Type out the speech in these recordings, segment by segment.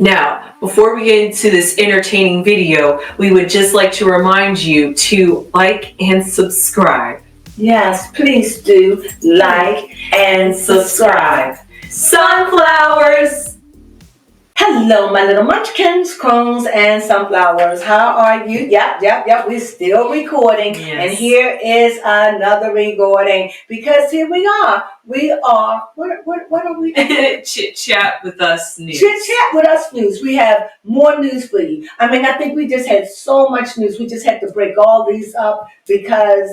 Now, before we get into this entertaining video, we would just like to remind you to like and subscribe. Yes, please do like and subscribe. Sunflowers! Hello, my little munchkins, crones, and sunflowers. How are you? Yep. We're still recording. Yes. And here is another recording because here we are. We are, what are we? Chit chat with us news. Chit chat with us news. We have more news for you. I mean, I think we just had so much news. We just had to break all these up because,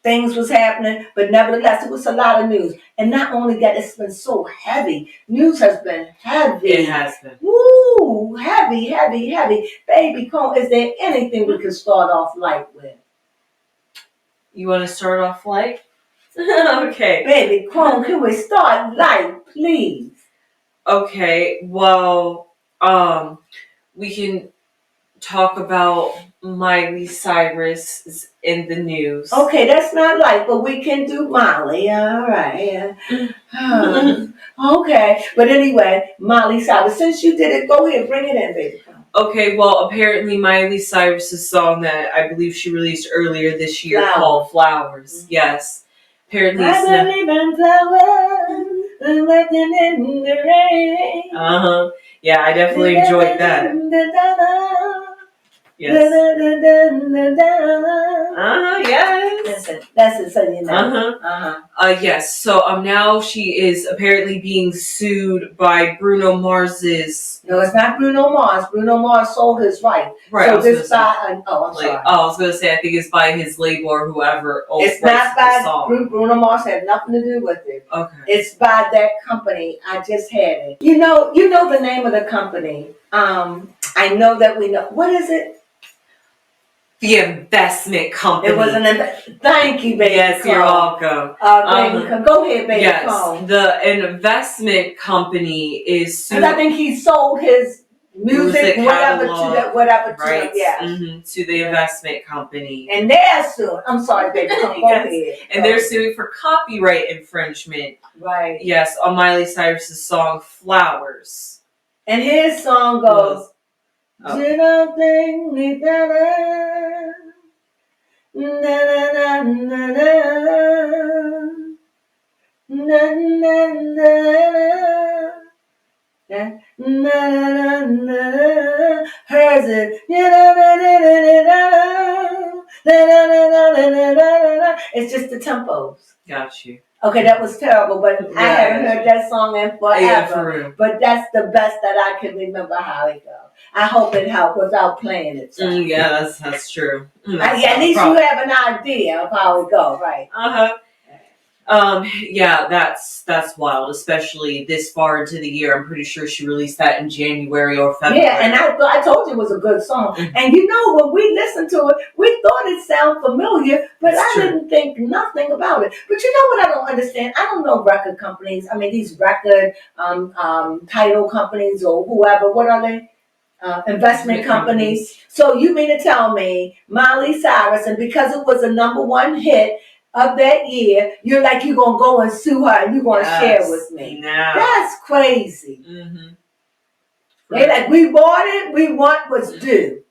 things was happening, but nevertheless, it was a lot of news. And not only that, it's been so heavy. News has been heavy. It has been. Woo! Heavy. Baby Crone, is there anything we can start off light with? You want to start off light? Okay. Baby Crone, can we start light, please? Okay, well, we can talk about Miley Cyrus is in the news. Okay, that's not light, but we can do Miley. All right. Okay, but anyway, Miley Cyrus, since you did it, go ahead, bring it in, baby. Okay, well, apparently Miley Cyrus's song that I believe she released earlier this year called Flowers. Mm-hmm. Yes. Apparently I believe in flowers, waiting in the rain. Uh-huh. Yeah, I definitely enjoyed that. Yes. Yes. That's it, so you know. Yes. So now she is apparently being sued by Bruno Mars's. No, it's not Bruno Mars. Bruno Mars sold his right. Right. So this by I'm sorry. I was gonna say I think it's by his label or whoever. It's not by Bruno Mars. Had nothing to do with it. Okay. It's by that company. I just had it. You know the name of the company. I know that we know. What is it? The investment company. It was thank you, baby. Yes, Crone. You're welcome. Baby, go ahead, baby. Yes, Crone. the investment company is sued. Because I think he sold his music whatever to to the investment company. And they're suing. I'm sorry, baby. Go ahead. And they're suing for copyright infringement. Right. Yes, on Miley Cyrus's song Flowers. And his song goes. You don't think me better. Na na na na na na na na na. Hers is it's just the tempos. Got you. Okay, that was terrible, but I haven't heard that song in forever. Yeah, for real. But that's the best that I can remember how it goes. I hope it helped without playing it. So. Yeah, that's true. At least you have an idea of how it goes, right? Yeah, that's wild, especially this far into the year. I'm pretty sure she released that in January or February. Yeah, and I told you it was a good song. Mm-hmm. And when we listened to it, we thought it sounded familiar, but I didn't think nothing about it. But you know what I don't understand? I don't know record companies. I mean, these record title companies or whoever. What are they? Investment companies. So you mean to tell me Miley Cyrus, and because it was a #1 hit of that year, you're going to go and sue her and you're going to share with me? No. That's crazy. Mm-hmm. They like, we bought it, we want what's due.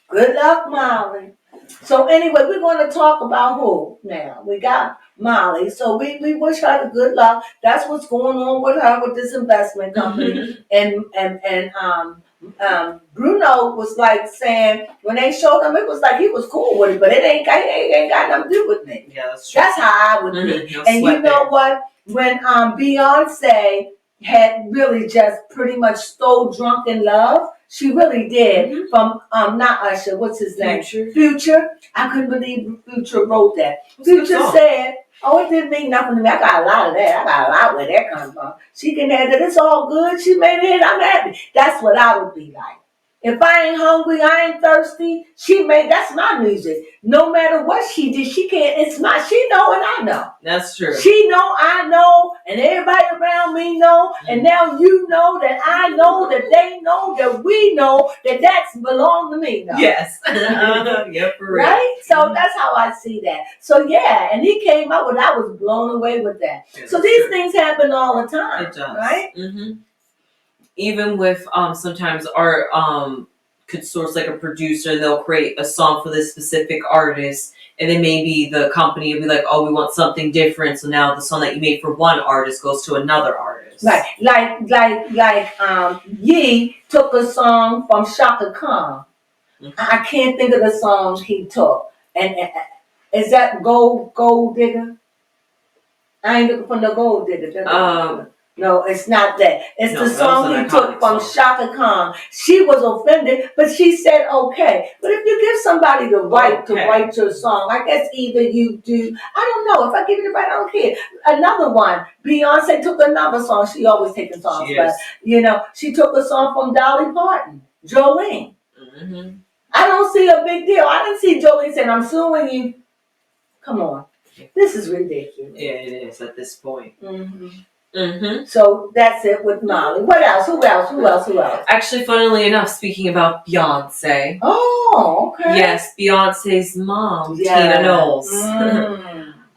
Good luck, Miley. So anyway, we're going to talk about who now? We got Miley. So we wish her the good luck. That's what's going on with her with this investment company. And Bruno was like saying when they showed him, it was like he was cool with it, but it ain't got nothing to do with me. Yeah, that's true. That's how I would be. And you know what? When Beyonce had really just pretty much stole "Drunk in Love," she really did from not Usher. What's his name? Future. I couldn't believe Future wrote that. Future said, "Oh, it didn't mean nothing to me. I got a lot of that. I got a lot where that comes from. She can have that. It's all good. She made it. I'm happy." That's what I would be like. If I ain't hungry, I ain't thirsty. That's my music. No matter what she did, she know and I know. That's true. She know, I know, and everybody around me know, and now you know that I know, that they know, that we know, that that's belong to me. No? Yes. Yeah, for real. Right? So that's how I see that. So yeah, and he came up with, I was blown away with that. Yeah, so these things happen all the time. It does. Right? Mm-hmm. even with sometimes art could source like a producer and they'll create a song for this specific artist, and then maybe the company will be like, oh, we want something different, so now the song that you made for one artist goes to another artist. Right. Like Ye took a song from Shaka Khan. Mm-hmm. I can't think of the songs he took. And is that Gold Digger? I ain't looking for no Gold Digger. No, it's not that. It's the song he took from Shaka Khan. She was offended, but she said okay. But if you give somebody the right to write your song, I guess either you do. I don't know. If I give you the right, I don't care. Another one, Beyonce took another song. She always taking songs, but she took a song from Dolly Parton, Jolene. Mm-hmm. I don't see a big deal. I didn't see Jolene saying, "I'm suing you." Come on, this is ridiculous. Yeah, it is at this point. Mm-hmm. Mm-hmm. So that's it with Molly. What else? Who else? Actually, funnily enough, speaking about Beyonce. Oh, okay. Yes, Beyonce's mom, Tina Knowles.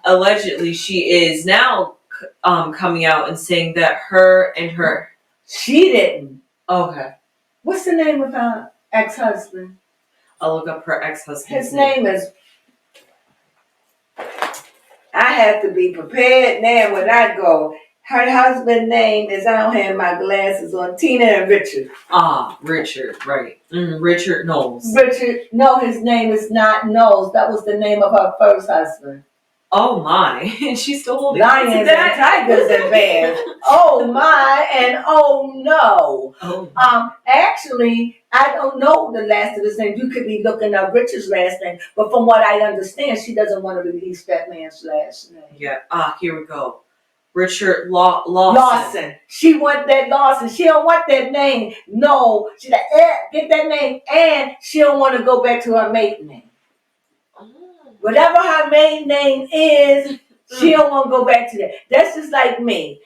Allegedly, she is now coming out and saying that her... She didn't. Okay. What's the name of her ex-husband? I'll look up her ex-husband. His name is... I have to be prepared now when I go. Her husband's name is, I don't have my glasses on, Tina and Richard. Ah, Richard, right. Richard Knowles. Richard, no, his name is not Knowles. That was the name of her first husband. Oh my, and she's still holding lions and tigers and bears. Oh my, and oh no. Oh. Actually, I don't know the last of his name. You could be looking up Richard's last name, but from what I understand, she doesn't want to release that man's last name. Yeah. Here we go. Richard Lawson. She want that Lawson. She don't want that name. No, she like get that name, and she don't want to go back to her maiden name. Whatever her maiden name is, she don't want to go back to that. That's just like me.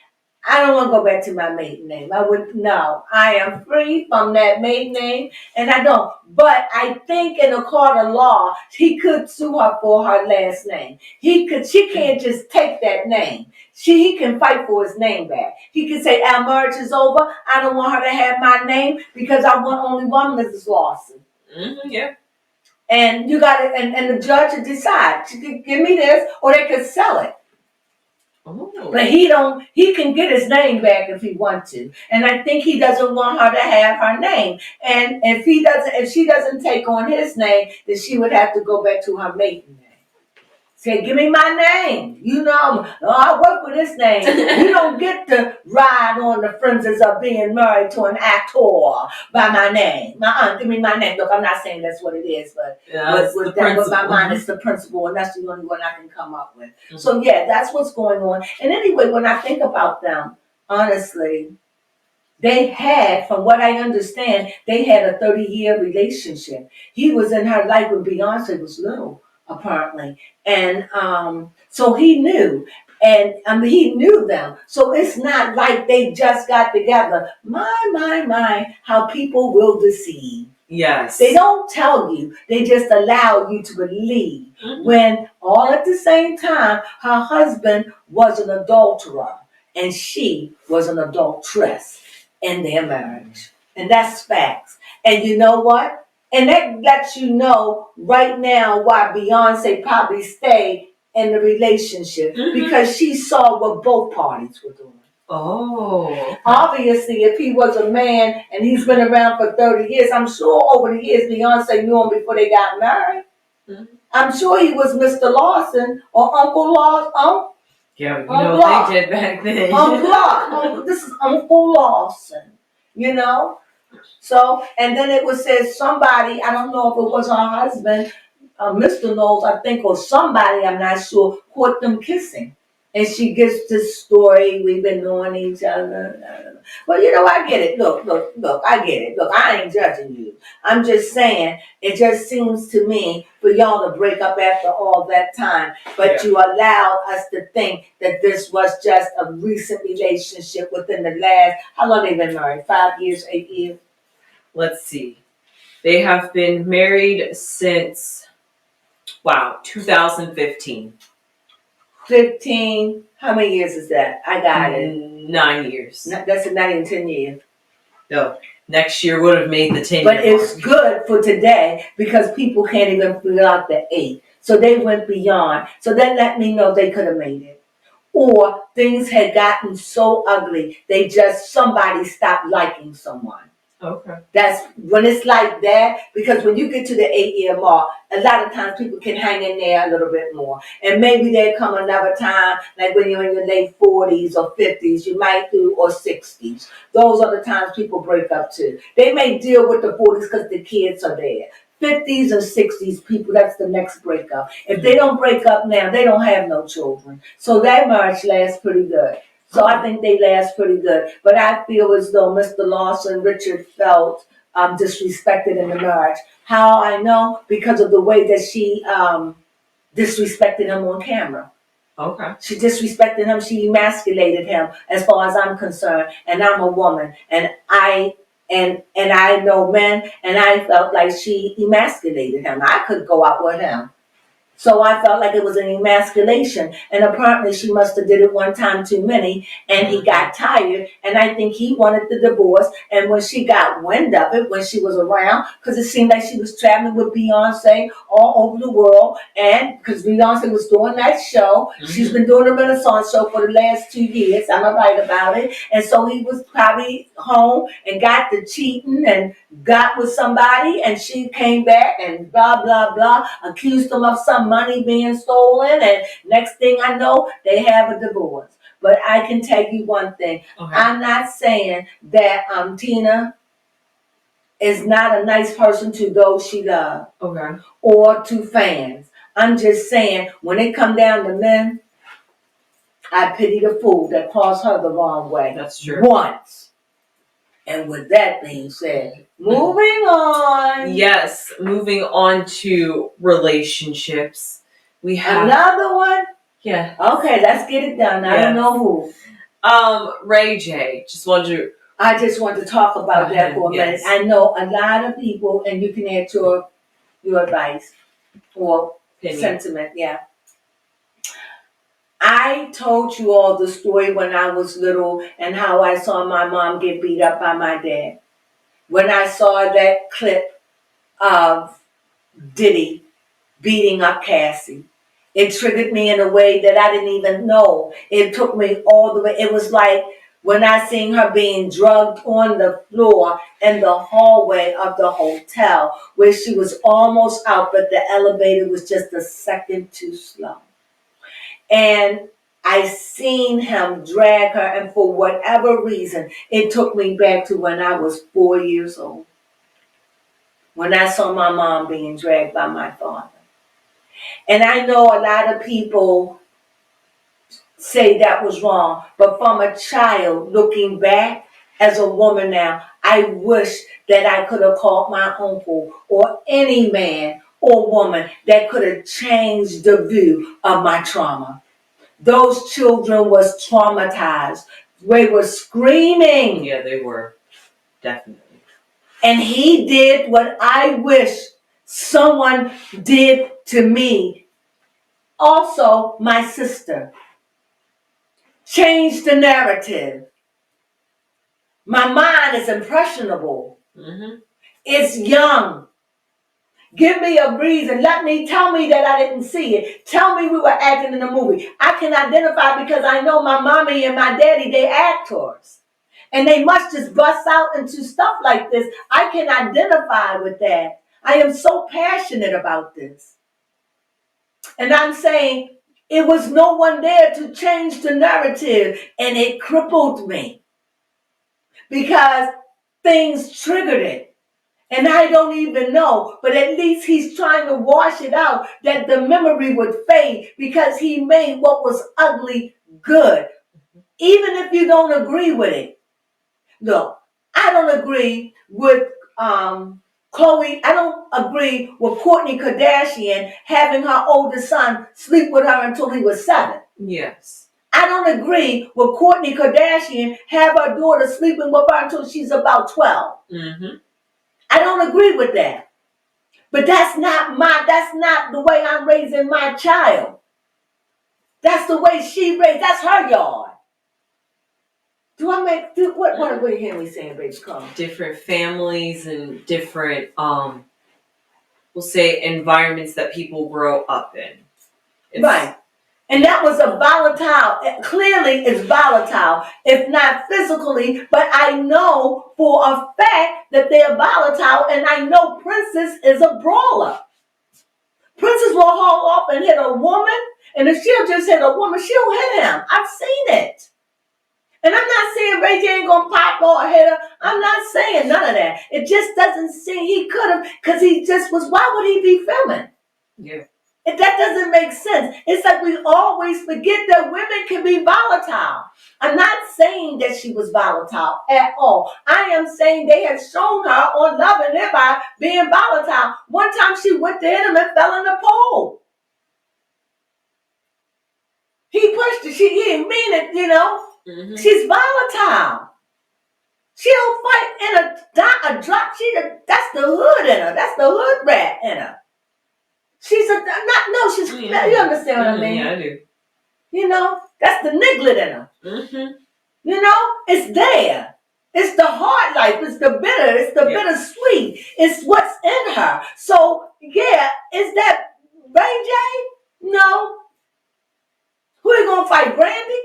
I don't want to go back to my maiden name. I am free from that maiden name, and I don't. But I think in a court of law, he could sue her for her last name. She can't just take that name. He can fight for his name back. He can say, our marriage is over. I don't want her to have my name because I want only one Mrs. Lawson. Mm-hmm, yeah. And you got it, and the judge would decide. She could give me this, or they could sell it. Oh. But he can get his name back if he wants to. And I think he doesn't want her to have her name. And if she doesn't take on his name, then she would have to go back to her maiden name. Say, give me my name. I work with this name. You don't get to ride on the fringes of being married to an actor by my name. Give me my name. Look, I'm not saying that's what it is, but with my mind, it's the principle, and that's the only one I can come up with. Mm-hmm. So, yeah, that's what's going on. And anyway, when I think about them, honestly, they had, from what I understand, they had a 30-year relationship. He was in her life when Beyonce was little, apparently. And so he knew. And he knew them. So it's not like they just got together. My, how people will deceive. Yes. They don't tell you. They just allow you to believe. Mm-hmm. When all at the same time, her husband was an adulterer and she was an adulteress in their marriage. And that's facts. And you know what? And that lets you know right now why Beyonce probably stayed in the relationship. Mm-hmm. Because she saw what both parties were doing. Oh. Obviously, if he was a man and he's been around for 30 years, I'm sure over the years Beyonce knew him before they got married. Mm-hmm. I'm sure he was Mr. Lawson or Uncle Lawson. Yeah, you know what they did back then. This is Uncle Lawson, So, and then it was said somebody, I don't know if it was her husband, Mr. Knowles, I think, or somebody, I'm not sure, caught them kissing. And she gives this story, we've been knowing each other. Well, I get it. Look, I get it. Look, I ain't judging you. I'm just saying, it just seems to me for y'all to break up after all that time. But you allowed us to think that this was just a recent relationship within the last, how long they been married? 5 years, 8 years? Let's see. They have been married since, 2015. 15, how many years is that? I got it. 9 years. That's not even 10 years. No, next year would have made the 10-year But it's good for today because people can't even figure out the 8. So they went beyond. So that let me know they could have made it. Or things had gotten so ugly, somebody stopped liking someone. Okay. That's when it's like that, because when you get to the 8-year mark, a lot of times people can hang in there a little bit more. And maybe there come another time, like when you're in your late 40s or 50s, you might do, or 60s. Those are the times people break up too. They may deal with the 40s because the kids are there. 50s and 60s people, that's the next breakup. If they don't break up now, they don't have no children. So that marriage lasts pretty good. So I think they last pretty good. But I feel as though Mr. Lawson, Richard felt disrespected in the marriage. How I know? Because of the way that she disrespected him on camera. Okay. She disrespected him. She emasculated him, as far as I'm concerned. And I'm a woman, and I know men, and I felt like she emasculated him. I could go out with him. So I felt like it was an emasculation. And apparently she must have did it one time too many, and he got tired. And I think he wanted the divorce. And when she got wind of it, when she was around, because it seemed like she was traveling with Beyonce all over the world. And because Beyonce was doing that show, she's been doing the Renaissance show for the last 2 years. I'm right about it. And so he was probably home and got to cheating and got with somebody, and she came back and blah, blah, blah, accused him of some money being stolen, and next thing I know, they have a divorce. But I can tell you one thing. Okay. I'm not saying that Tina is not a nice person to those she loves. Okay. Or to fans. I'm just saying, when it come down to men, I pity the fool that calls her the wrong way. That's true. Once. And with that being said, moving on. Yes, moving on to relationships. We have another one? Yeah. Okay, let's get it done. I don't know who. Ray J. I just want to talk about that for a minute. I know a lot of people, and you can add your advice or sentiment, yeah. I told you all the story when I was little and how I saw my mom get beat up by my dad. When I saw that clip of Diddy beating up Cassie, it triggered me in a way that I didn't even know. It took me all the way. It was like when I seen her being drugged on the floor in the hallway of the hotel, where she was almost out, but the elevator was just a second too slow. And I seen him drag her, and for whatever reason, it took me back to when I was 4 years old. When I saw my mom being dragged by my father. And I know a lot of people say that was wrong, but from a child looking back as a woman now, I wish that I could have called my uncle or any man or woman that could have changed the view of my trauma. Those children was traumatized. They were screaming. Yeah, they were. Definitely. And he did what I wish someone did to me. Also, my sister. Changed the narrative. My mind is impressionable. Mm-hmm. It's young. Give me a reason. Tell me that I didn't see it. Tell me we were acting in a movie. I can identify because I know my mommy and my daddy, they actors. And they must just bust out into stuff like this. I can identify with that. I am so passionate about this. And I'm saying it was no one there to change the narrative, and it crippled me because things triggered it. And I don't even know, but at least he's trying to wash it out, that the memory would fade because he made what was ugly good. Even if you don't agree with it. Look, I don't agree with Khloe. I don't agree with Kourtney Kardashian having her oldest son sleep with her until he was 7. Yes. I don't agree with Kourtney Kardashian have her daughter sleeping with her until she's about 12. Mm-hmm. I don't agree with that. But that's not the way I'm raising my child. That's the way she raised. That's her yard. what are you hearing me saying, baby Crone? Different families and different we'll say environments that people grow up in. Right. And that was a volatile, clearly it's volatile, if not physically, but I know for a fact that they're volatile, and I know Princess is a brawler. Princess will haul off and hit a woman, and if she'll just hit a woman, she'll hit him. I've seen it. And I'm not saying Ray J ain't gonna pop or hit her. I'm not saying none of that. It just doesn't seem he could have, because he just was, why would he be filming? Yeah. That doesn't make sense. It's like we always forget that women can be volatile. I'm not saying that she was volatile at all. I am saying they had shown her on Love and Hip Hop being volatile. One time she went to hit him and fell in the pole. He pushed her. He didn't mean it, you know. Mm-hmm. She's volatile. She'll fight in a drop. That's the hood in her. That's the hood rat in her. She's you understand what I mean? Yeah, I do. You know, that's the niglet in her. Mm-hmm. You know, it's there. It's the hard life. It's the bitter. It's the bittersweet. It's what's in her. So, yeah, is that Ray J? No. Who are you going to fight, Brandy?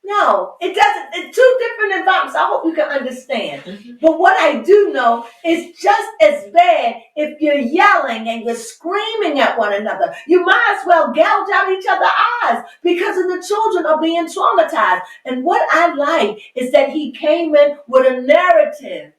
No, it doesn't. It's two different environments. I hope you can understand. Mm-hmm. But what I do know is just as bad if you're yelling and you're screaming at one another. You might as well gouge out each other's eyes because of the children are being traumatized. And what I like is that he came in with a narrative.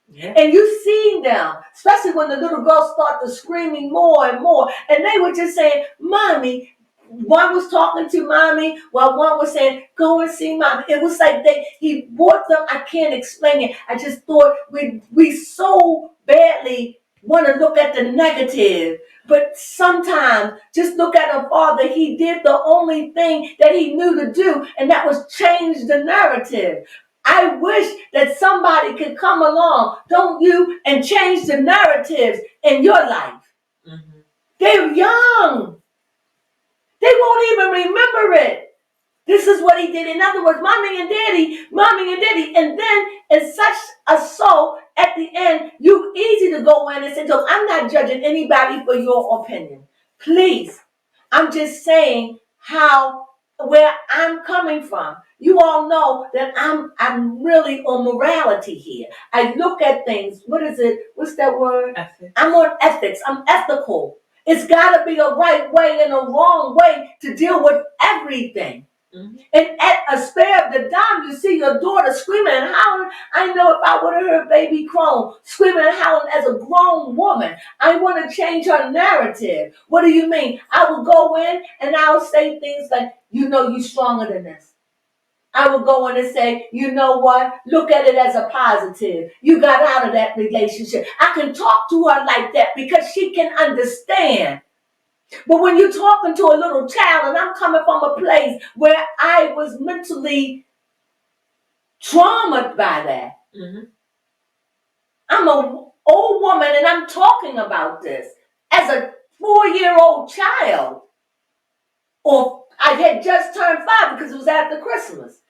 Yeah. And you've seen them, especially when the little girls started screaming more and more. And they were just saying, Mommy. One was talking to Mommy while one was saying, go and see Mommy. It was like he brought them. I can't explain it. I just thought we so badly want to look at the negative. But sometimes just look at a father. He did the only thing that he knew to do, and that was change the narrative. I wish that somebody could come along, don't you, and change the narratives in your life. Mm-hmm. They're young. They won't even remember it. This is what he did. In other words, mommy and daddy. And then it's such a soul at the end, you easy to go in and say, look, I'm not judging anybody for your opinion. Please. I'm just saying where I'm coming from. You all know that I'm really on morality here. I look at things. What is it? What's that word? Ethics. I'm on ethics. I'm ethical. It's got to be a right way and a wrong way to deal with everything. Mm-hmm. And at a spare of the dime, you see your daughter screaming and howling. I know if I would have heard baby Crone screaming and howling as a grown woman, I want to change her narrative. What do you mean? I will go in and I'll say things like, you know, you're stronger than this. I will go in and say, you know what? Look at it as a positive. You got out of that relationship. I can talk to her like that because she can understand. But when you're talking to a little child, and I'm coming from a place where I was mentally traumatized by that. Mm-hmm. I'm an old woman and I'm talking about this as a 4-year-old child. Or I had just turned 5 because it was after Christmas.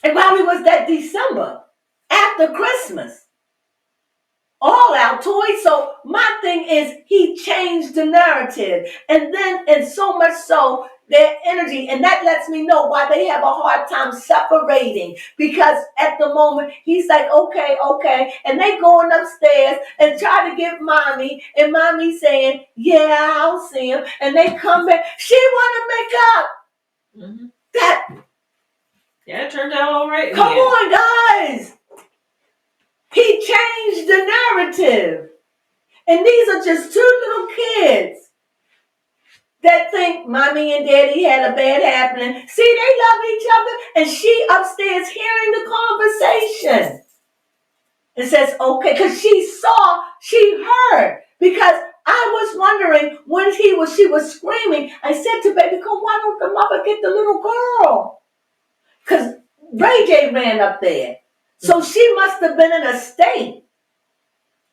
And probably was that December after Christmas. All our toys. So my thing is he changed the narrative. And so much so their energy. And that lets me know why they have a hard time separating. Because at the moment he's like, okay. And they going upstairs and try to get Mommy. And Mommy saying, yeah, I'll see him. And they come back. She want to make up. Mm-hmm. Yeah, it turned out all right. Come on, guys. He changed the narrative. And these are just 2 little kids that think Mommy and Daddy had a bad happening. See, they love each other. And she upstairs hearing the conversation. And says, okay, because she heard. Because I was wondering when she was screaming, I said to baby, why don't the mother get the little girl? Because Ray J ran up there. So she must have been in a state.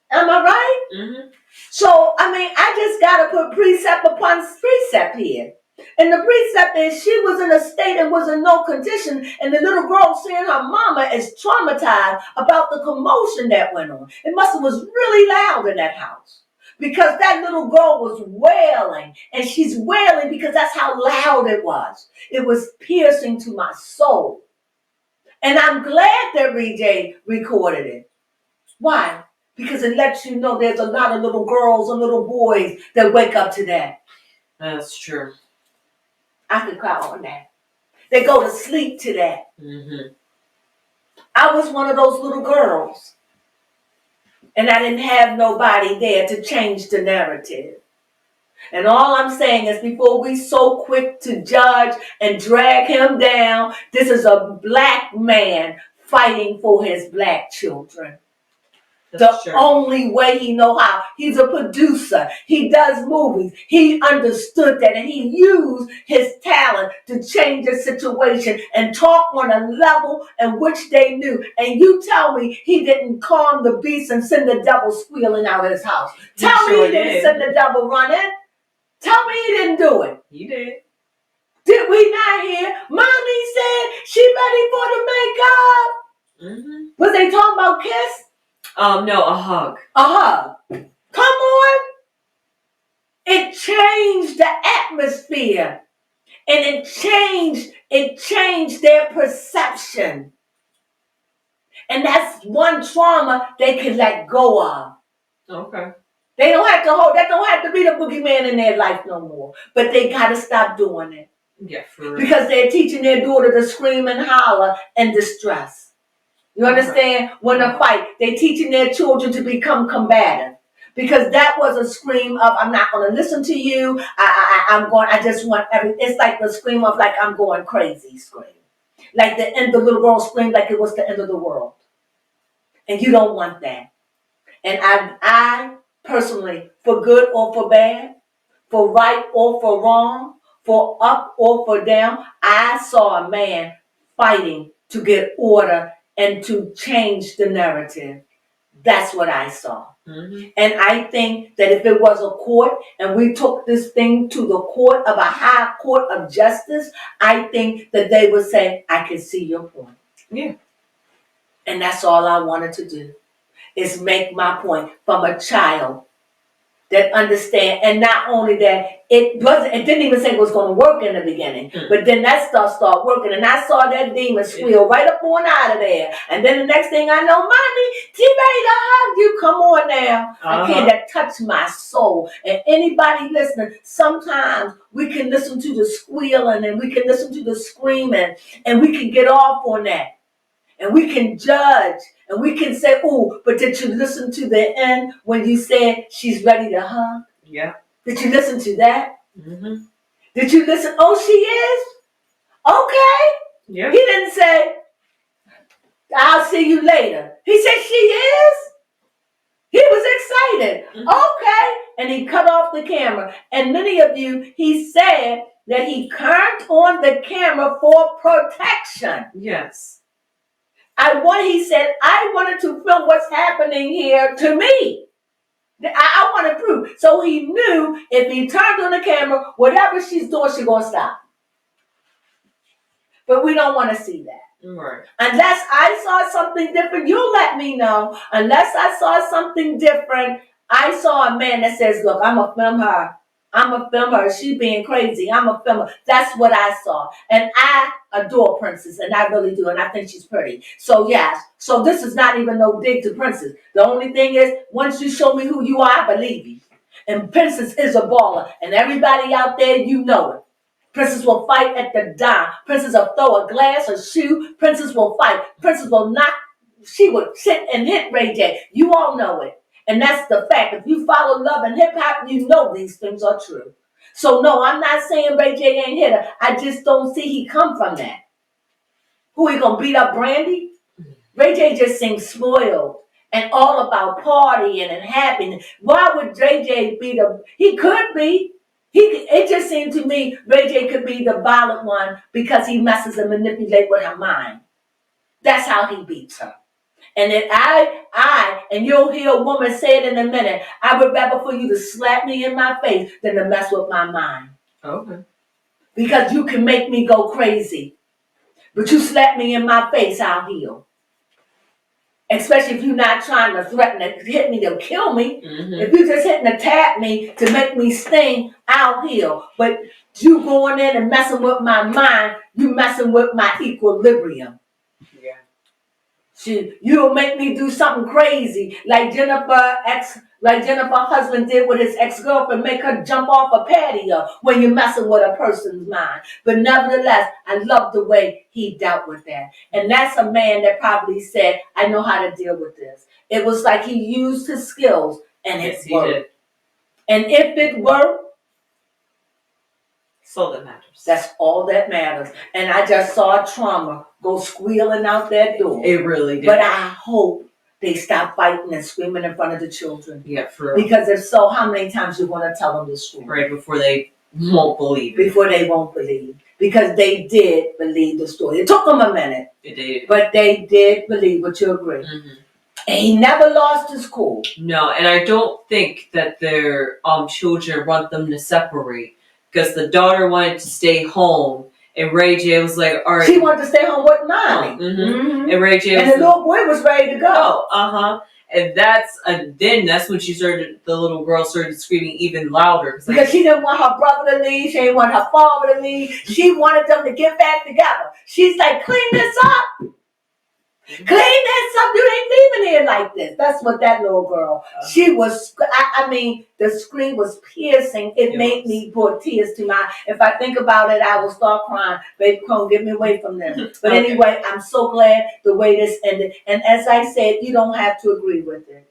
Am I right? Mm-hmm. So, I mean, I just got to put precept upon precept here. And the precept is she was in a state and was in no condition, and the little girl seeing her mama is traumatized about the commotion that went on. It must have was really loud in that house because that little girl was wailing, and she's wailing because that's how loud it was. It was piercing to my soul. And I'm glad that Ray recorded it. Why? Because it lets you know there's a lot of little girls and little boys that wake up to that. That's true. I could cry on that. They go to sleep to that. Mm-hmm. I was one of those little girls. And I didn't have nobody there to change the narrative. And all I'm saying is before we so quick to judge and drag him down, this is a black man fighting for his black children. That's the only way he know how. He's a producer. He does movies. He understood that, and he used his talent to change the situation and talk on a level in which they knew. And you tell me he didn't calm the beast and send the devil squealing out of his house. Tell me he didn't send the devil running. Tell me he didn't do it. He did. Did we not hear? Mommy said she ready for the makeup. Mm-hmm. Was they talking about kiss? No, a hug. A hug. Come on. It changed the atmosphere. And it changed their perception. And that's one trauma they can let go of. Okay. They don't have to hold, that don't have to be the boogeyman in their life no more. But they gotta stop doing it. Yeah, for real. Because they're teaching their daughter to scream and holler and distress. You understand? When they fight, they're teaching their children to become combative. Because that was a scream of, I'm not going to listen to you. I just want it's like the scream of like, I'm going crazy scream. Like the little girl screamed like it was the end of the world. And you don't want that. And I personally, for good or for bad, for right or for wrong, for up or for down, I saw a man fighting to get order and to change the narrative. That's what I saw. Mm-hmm. And I think that if it was a court and we took this thing to the court of a high court of justice, I think that they would say, I can see your point. Yeah. And that's all I wanted to do, is make my point from a child that understand. And not only that, it didn't even say it was going to work in the beginning, but then that stuff started working, and I saw that demon squeal right up on out of there. And then the next thing I know, mommy, she ready to hug you. Come on now. I can't, that touch my soul. And anybody listening, sometimes we can listen to the squealing and we can listen to the screaming and we can get off on that. And we can judge, and we can say, "Oh, but did you listen to the end when you said she's ready to hug?" Yeah. Did you listen to that? Mm-hmm. Did you listen? Oh, she is? Okay. Yeah. He didn't say, "I'll see you later." He said, "She is?" He was excited. Mm-hmm. Okay. And he cut off the camera. And many of you, he said that he turned on the camera for protection. Yes. He said, I wanted to film what's happening here to me. I want to prove. So he knew if he turned on the camera, whatever she's doing, she's going to stop. But we don't want to see that. Right. Unless I saw something different, you'll let me know. Unless I saw something different, I saw a man that says, look, I'm going to film her. I'm a filmer. She being crazy. I'm a filmer. That's what I saw. And I adore Princess, and I really do. And I think she's pretty. So, yes. So, this is not even no dig to Princess. The only thing is, once you show me who you are, I believe you. And Princess is a baller. And everybody out there, you know it. Princess will fight at the dime. Princess will throw a glass or shoe. Princess will fight. Princess will knock. She will sit and hit Ray J. You all know it. And that's the fact. If you follow love and hip hop, you know these things are true. So no, I'm not saying Ray J ain't hit her. I just don't see he come from that. Who, he gonna beat up Brandy? Ray J just seems spoiled and all about partying and happiness. Why would Ray J beat up? He could be. It just seemed to me Ray J could be the violent one because he messes and manipulates with her mind. That's how he beats her. And then and you'll hear a woman say it in a minute, I would rather for you to slap me in my face than to mess with my mind. Okay. because you can make me go crazy. But you slap me in my face, I'll heal. Especially if you're not trying to threaten to hit me to kill me. Mm-hmm. If you're just hitting to tap me to make me sting, I'll heal. But you going in and messing with my mind, you messing with my equilibrium. Yeah. You'll make me do something crazy like Jennifer's husband did with his ex-girlfriend, make her jump off a patio when you're messing with a person's mind. But nevertheless, I love the way he dealt with that. And that's a man that probably said, I know how to deal with this. It was like he used his skills and it worked. And if it worked, that's all that matters. That's all that matters. And I just saw trauma go squealing out that door. It really did. But I hope they stop fighting and screaming in front of the children. Yeah, for real. Because if so, how many times you want to tell them the story? Right, before they won't believe it. Before they won't believe. Because they did believe the story. It took them a minute. It did. But they did believe, would you agree? Mm-hmm. And he never lost his cool. No, and I don't think that their children want them to separate. Because the daughter wanted to stay home. And Ray J was like, all right. She wanted to stay home with mommy. And Ray J was the little boy was ready to go. And then that's when the little girl started screaming even louder. Because she didn't want her brother to leave. She didn't want her father to leave. She wanted them to get back together. She's like, clean this up. Clean this up. You ain't leaving here like this. That's what that little girl. She was. I mean, the scream was piercing. It made me put tears to my. If I think about it, I will start crying. Baby Crone, get me away from them. But anyway, I'm so glad the way this ended. And as I said, you don't have to agree with it.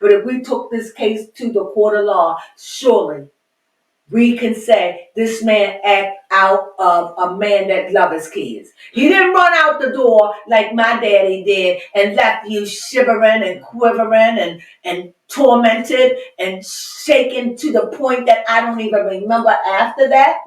But if we took this case to the court of law, surely we can say this man act out of a man that loves his kids. He didn't run out the door like my daddy did and left you shivering and quivering and tormented and shaken to the point that I don't even remember after that.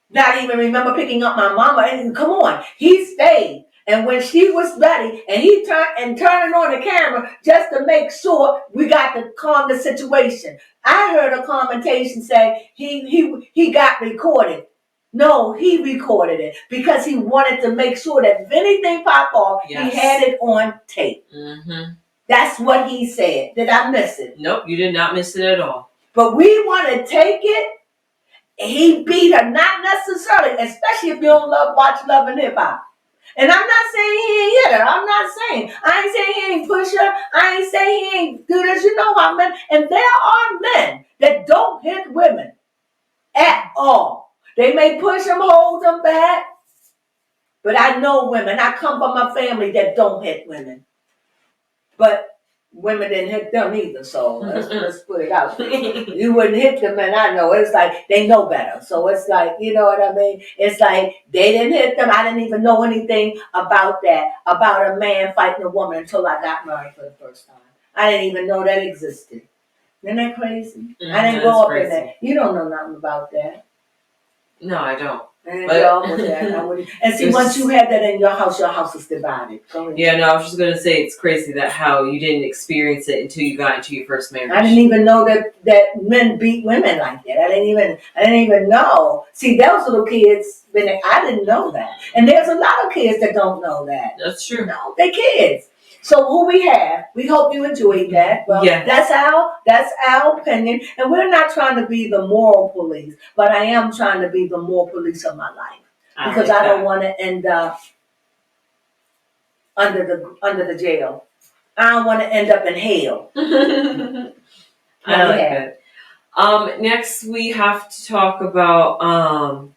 Not even remember picking up my mama. And come on, he stayed. And when she was ready, and he turning on the camera just to make sure we got to calm the situation. I heard a commentation say he got recorded. No, he recorded it because he wanted to make sure that if anything popped off, he had it on tape. Mm-hmm. That's what he said. Did I miss it? Nope, you did not miss it at all. But we want to take it. He beat her, not necessarily, especially if you don't watch Love and Hip Hop. And I'm not saying he ain't hit her. I'm not saying. I ain't saying he ain't push her. I ain't saying he ain't do this. You know how men. And there are men that don't hit women at all. They may push them, hold them back. But I know women. I come from a family that don't hit women. But women didn't hit them either, so let's put it out there. You wouldn't hit them, and I know. It's like they know better. So it's like, you know what I mean? It's like they didn't hit them. I didn't even know anything about that, about a man fighting a woman until I got married for the first time. I didn't even know that existed. Isn't that crazy? I didn't grow up in that. You don't know nothing about that. No, I don't. And see, once you have that in your house is divided. Yeah, no, I was just going to say it's crazy that how you didn't experience it until you got into your first marriage. I didn't even know that men beat women like that. I didn't even know. See, those little kids, I didn't know that. And there's a lot of kids that don't know that. That's true. No, they're kids. So who we have, we hope you enjoyed that. Well, that's our opinion. And we're not trying to be the moral police, but I am trying to be the moral police of my life. Because I don't want to end up under the jail. I don't want to end up in hell. I like that. Next we have to talk about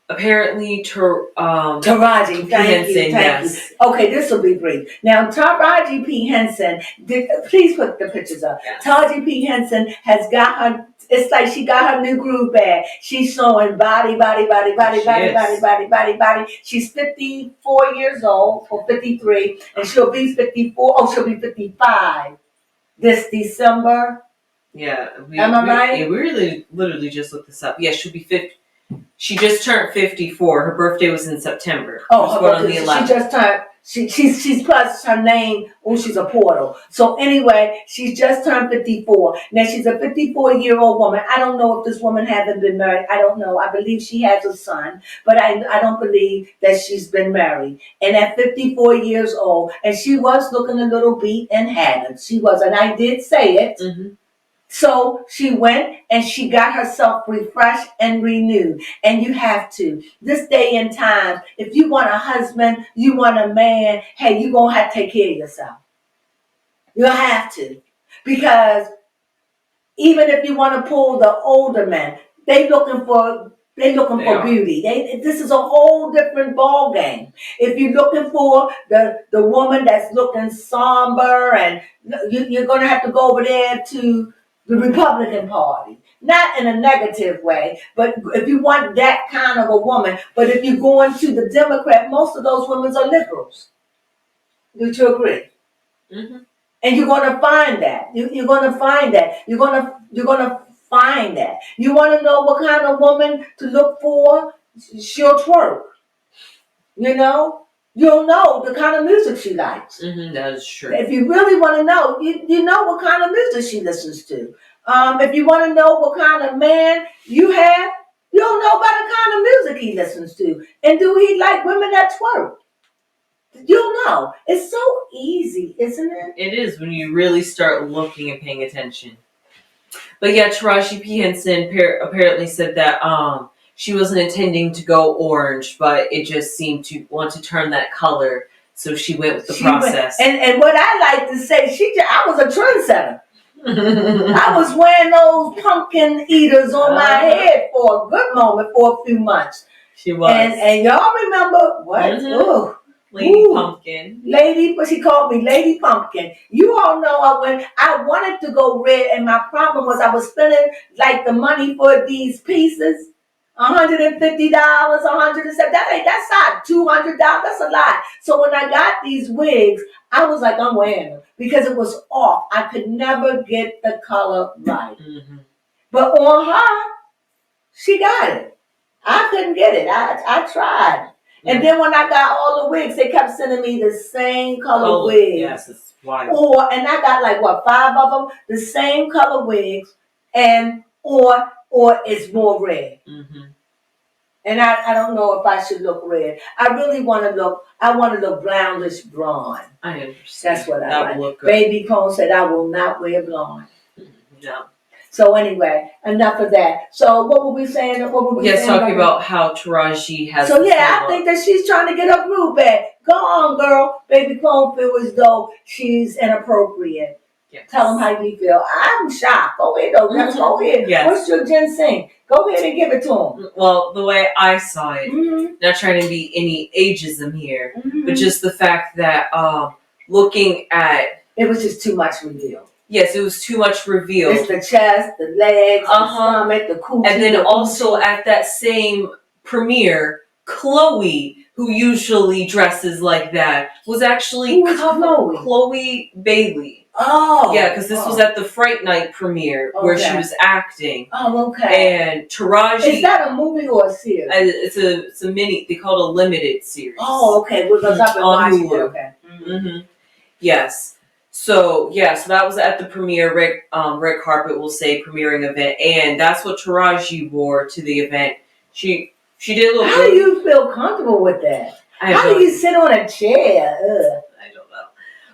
apparently Taraji, thank you. Okay, this will be brief. Now, Taraji P. Henson, please put the pictures up. Yes. Taraji P. Henson has got her, it's like she got her new groove back. She's showing body. She's 54 years old, or 53, and she'll be 54, she'll be 55 this December. Yeah. Am I right? Yeah, we really literally just looked this up. Yeah, she'll be 50. She just turned 54. Her birthday was in September. Oh, her birthday. She just turned. She's plus her name. Oh, she's a portal. So anyway, she's just turned 54. Now she's a 54-year-old woman. I don't know if this woman hasn't been married. I don't know. I believe she has a son, but I don't believe that she's been married. And at 54 years old, and she was looking a little beat and haggard. She was, and I did say it. Mm-hmm. So she went and she got herself refreshed and renewed. And you have to. This day and time, if you want a husband, you want a man, hey, you're going to have to take care of yourself. You'll have to. Because even if you want to pull the older men, they looking for beauty. This is a whole different ball game. If you're looking for the woman that's looking somber, and you're going to have to go over there to the Republican Party. Not in a negative way, but if you want that kind of a woman. But if you're going to the Democrat, most of those women are liberals. Do you agree? Mm-hmm. And you're going to find that. You're going to find that. You're going to find that. You want to know what kind of woman to look for? She'll twerk. You know? You'll know the kind of music she likes. Mm-hmm, that is true. If you really want to know, you know what kind of music she listens to. If you want to know what kind of man you have, you'll know by the kind of music he listens to. And do he like women that twerk? You'll know. It's so easy, isn't it? It is when you really start looking and paying attention. But yeah, Taraji P. Henson apparently said that she wasn't intending to go orange, but it just seemed to want to turn that color, so she went with the process. And what I like to say, I was a trendsetter. I was wearing those pumpkin eaters on my head for a good moment, for a few months. She was. And y'all remember what? Mm-hmm. Ooh. Lady Pumpkin. But she called me Lady Pumpkin. You all know I wanted to go red, and my problem was I was spending like the money for these pieces. $150, $107. That's not $200. That's a lot. So when I got these wigs, I was like, I'm wearing them because it was off. I could never get the color right. Mm-hmm. But on her, she got it. I couldn't get it. I tried. And then when I got all the wigs, they kept sending me the same color wigs. Yes, it's white. And I got like 5 of them, the same color wigs, and or it's more red. Mm-hmm. And I don't know if I should look red. I really want to look brownish blonde. I understand. That's what I like. Baby Crone said I will not wear blonde. No. So anyway, enough of that. So what were we saying? Talking about how Taraji has. So yeah, I think that she's trying to get her groove back. Go on, girl. Baby Crone feel as though she's inappropriate. Yes. Tell them how you feel. I'm shocked. Go ahead, though. Mm-hmm. Go ahead. Yes. What's your ginseng? Go ahead and give it to him. Well, the way I saw it, not trying to be any ageism here, but just the fact that looking at... It was just too much reveal. Yes, it was too much reveal. It's the chest, the legs, the stomach, the coochie. And then also at that same premiere, Chloe, who usually dresses like that, was actually Chloe Bailey. Oh. Yeah, because this was at the Fright Night premiere where she was acting. Oh, okay. And Taraji... Is that a movie or a series? It's a mini... They call it a limited series. Oh, okay. Because I've been watching it. Okay. Mm-hmm. Yes. So that was at the premiere, red carpet, we'll say, premiering event. And that's what Taraji wore to the event. She did a little... How do you feel comfortable with that? How do you sit on a chair? Ugh. I don't know.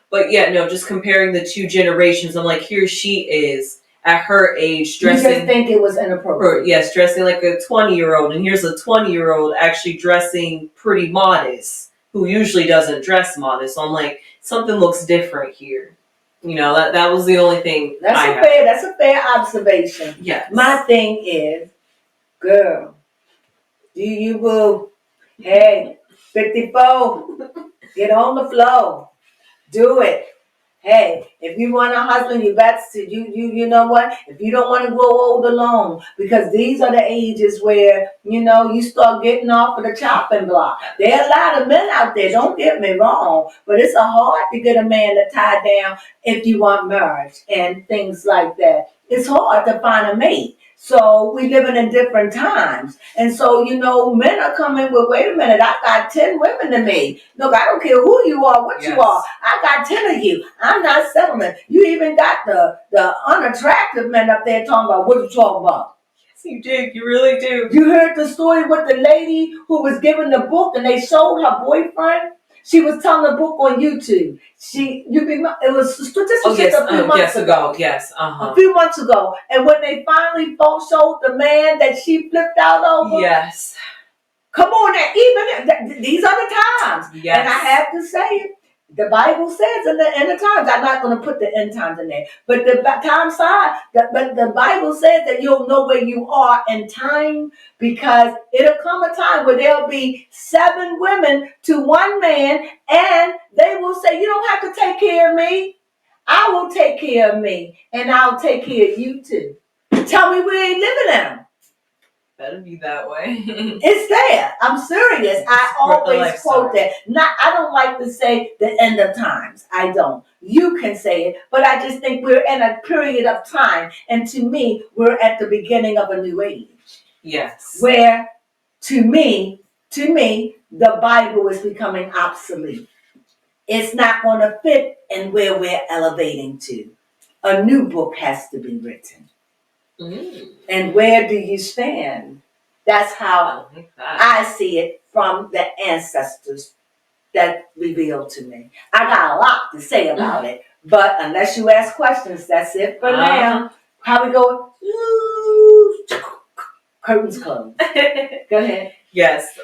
But yeah, no, just comparing the two generations, I'm like, here she is at her age dressing... You just think it was inappropriate. Yes, dressing like a 20-year-old. And here's a 20-year-old actually dressing pretty modest, who usually doesn't dress modest. So I'm like, something looks different here. You know, that was the only thing. That's a fair observation. Yes. My thing is, girl, do you boo? Hey, 54, get on the floor. Do it. Hey, if you want a husband, you know what? If you don't want to grow old alone, because these are the ages where, you start getting off of the chopping block. There are a lot of men out there, don't get me wrong, but it's hard to get a man to tie down if you want marriage and things like that. It's hard to find a mate. So we living in different times. And so, men are coming with, wait a minute, I got 10 women to me. Look, I don't care who you are, what you are. I got 10 of you. I'm not settling. You even got the unattractive men up there talking about what you talking about. Yes, you did. You really do. You heard the story with the lady who was given the book and they showed her boyfriend? She was telling the book on YouTube. It was just a few months ago. Yes, a few months ago. And when they finally both showed the man that she flipped out over. Yes. Come on, now, these are the times. Yes. And I have to say it. The Bible says in the end of times, I'm not going to put the end times in there, but the time side, but the Bible says that you'll know where you are in time, because it'll come a time where there'll be 7 women to 1 man, and they will say, you don't have to take care of me. I will take care of me, and I'll take care of you too. Tell me we ain't living in them. Better be that way. It's there. I'm serious. I always quote that. I don't like to say the end of times. I don't. You can say it, but I just think we're in a period of time, and to me, we're at the beginning of a new age. Yes. Where, to me, the Bible is becoming obsolete. It's not going to fit in where we're elevating to. A new book has to be written. Mm. And where do you stand? That's how I see it from the ancestors that revealed to me. I got a lot to say about it, but unless you ask questions, that's it for now. How we go? Curtains closed. Go ahead. Yes.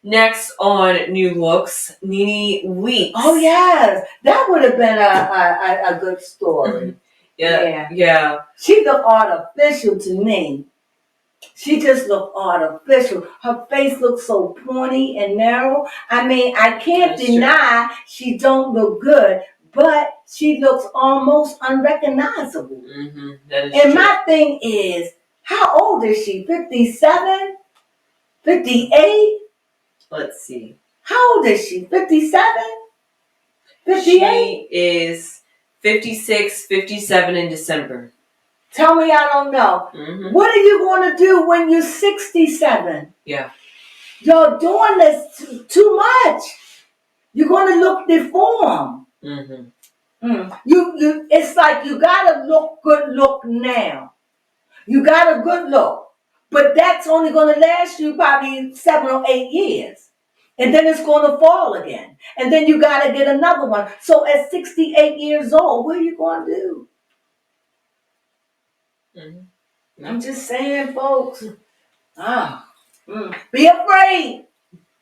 Next on new looks, Nene Weeks. Oh yes, that would have been a good story. Yeah. She looked artificial to me. She just looked artificial. Her face looked so pointy and narrow. I mean, I can't deny she don't look good, but she looks almost unrecognizable. Mm-hmm. That is and true. My thing is, how old is she? 57? 58? Let's see. How old is she? 57? 58? She is 56, 57 in December. Tell me I don't know. Mm-hmm. What are you going to do when you're 67? Yeah. You're doing this too much. You're going to look deformed. Mm-hmm. It's like you got to look good look now. You got a good look. But that's only going to last you probably 7 or 8 years. And then it's going to fall again. And then you got to get another one. So at 68 years old, what are you going to do? Mm-hmm. I'm just saying, folks. Be afraid.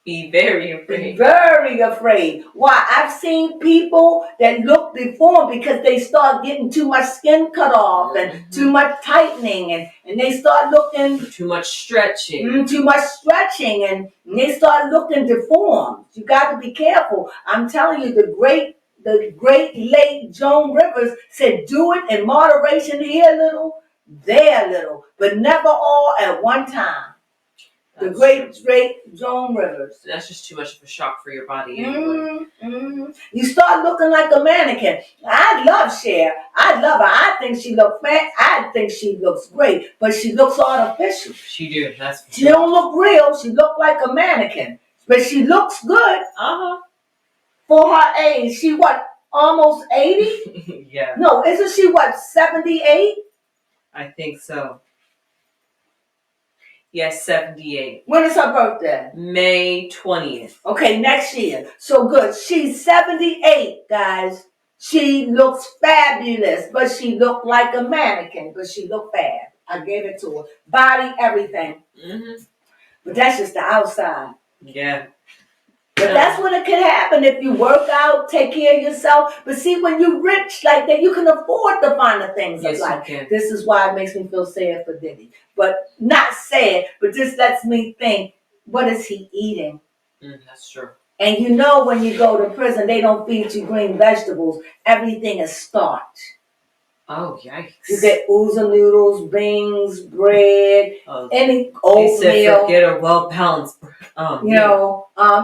Be very afraid. Be very afraid. Why? I've seen people that look deformed because they start getting too much skin cut off and too much tightening, and they start looking too much stretching. And they start looking deformed. You got to be careful. I'm telling you, the great late Joan Rivers said, do it in moderation, here a little, there a little, but never all at one time. The great Joan Rivers. That's just too much of a shock for your body anyway. You start looking like a mannequin. I love Cher. I love her. I think she looks fat. I think she looks great, but she looks artificial. She do. That's for sure. She don't look real. She look like a mannequin, but she looks good. For her age. She what? Almost 80? Yeah. No, isn't she what? 78? I think so. Yes, 78. When is her birthday? May 20th. Okay, next year. So good. She's 78, guys. She looks fabulous, but she looked like a mannequin, but she looked fab. I gave it to her. Body, everything. Mm-hmm. But that's just the outside. Yeah. But that's when it can happen if you work out, take care of yourself. But see, when you're rich like that, you can afford to find the things of life. This is why it makes me feel sad for Diddy. But not sad, but this lets me think, what is he eating? That's true. And when you go to prison, they don't feed you green vegetables. Everything is starch. Oh, yikes. You get ooza noodles, beans, bread, any oatmeal. They said forget a well-balanced.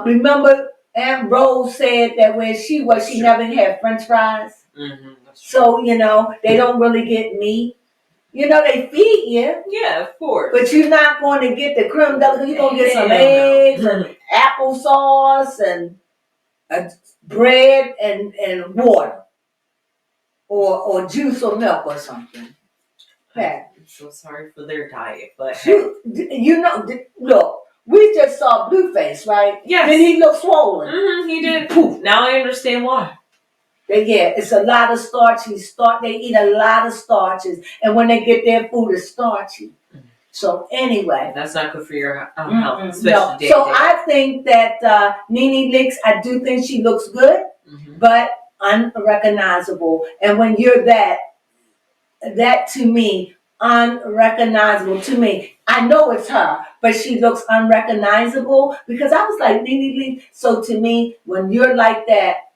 Remember Aunt Rose said that when she was, she never had French fries. Mm-hmm. So, they don't really get meat. You know, they feed you. Yeah, of course. But you're not going to get the creme de la. You're going to get some eggs and applesauce and bread and water. Or juice or milk or something. I'm so sorry for their diet, but you know, look, we just saw Blueface, right? Yes. Then he looked swollen. Mm-hmm, he did. Poof. Now I understand why. It's a lot of starch. They eat a lot of starches, and when they get their food, it's starchy. So anyway, that's not good for your health, especially no. day. So I think that Nene Leakes, I do think she looks good, but unrecognizable. And when you're that to me, unrecognizable to me. I know it's her, but she looks unrecognizable because I was like, Nene Leakes. So to me, when you're like that,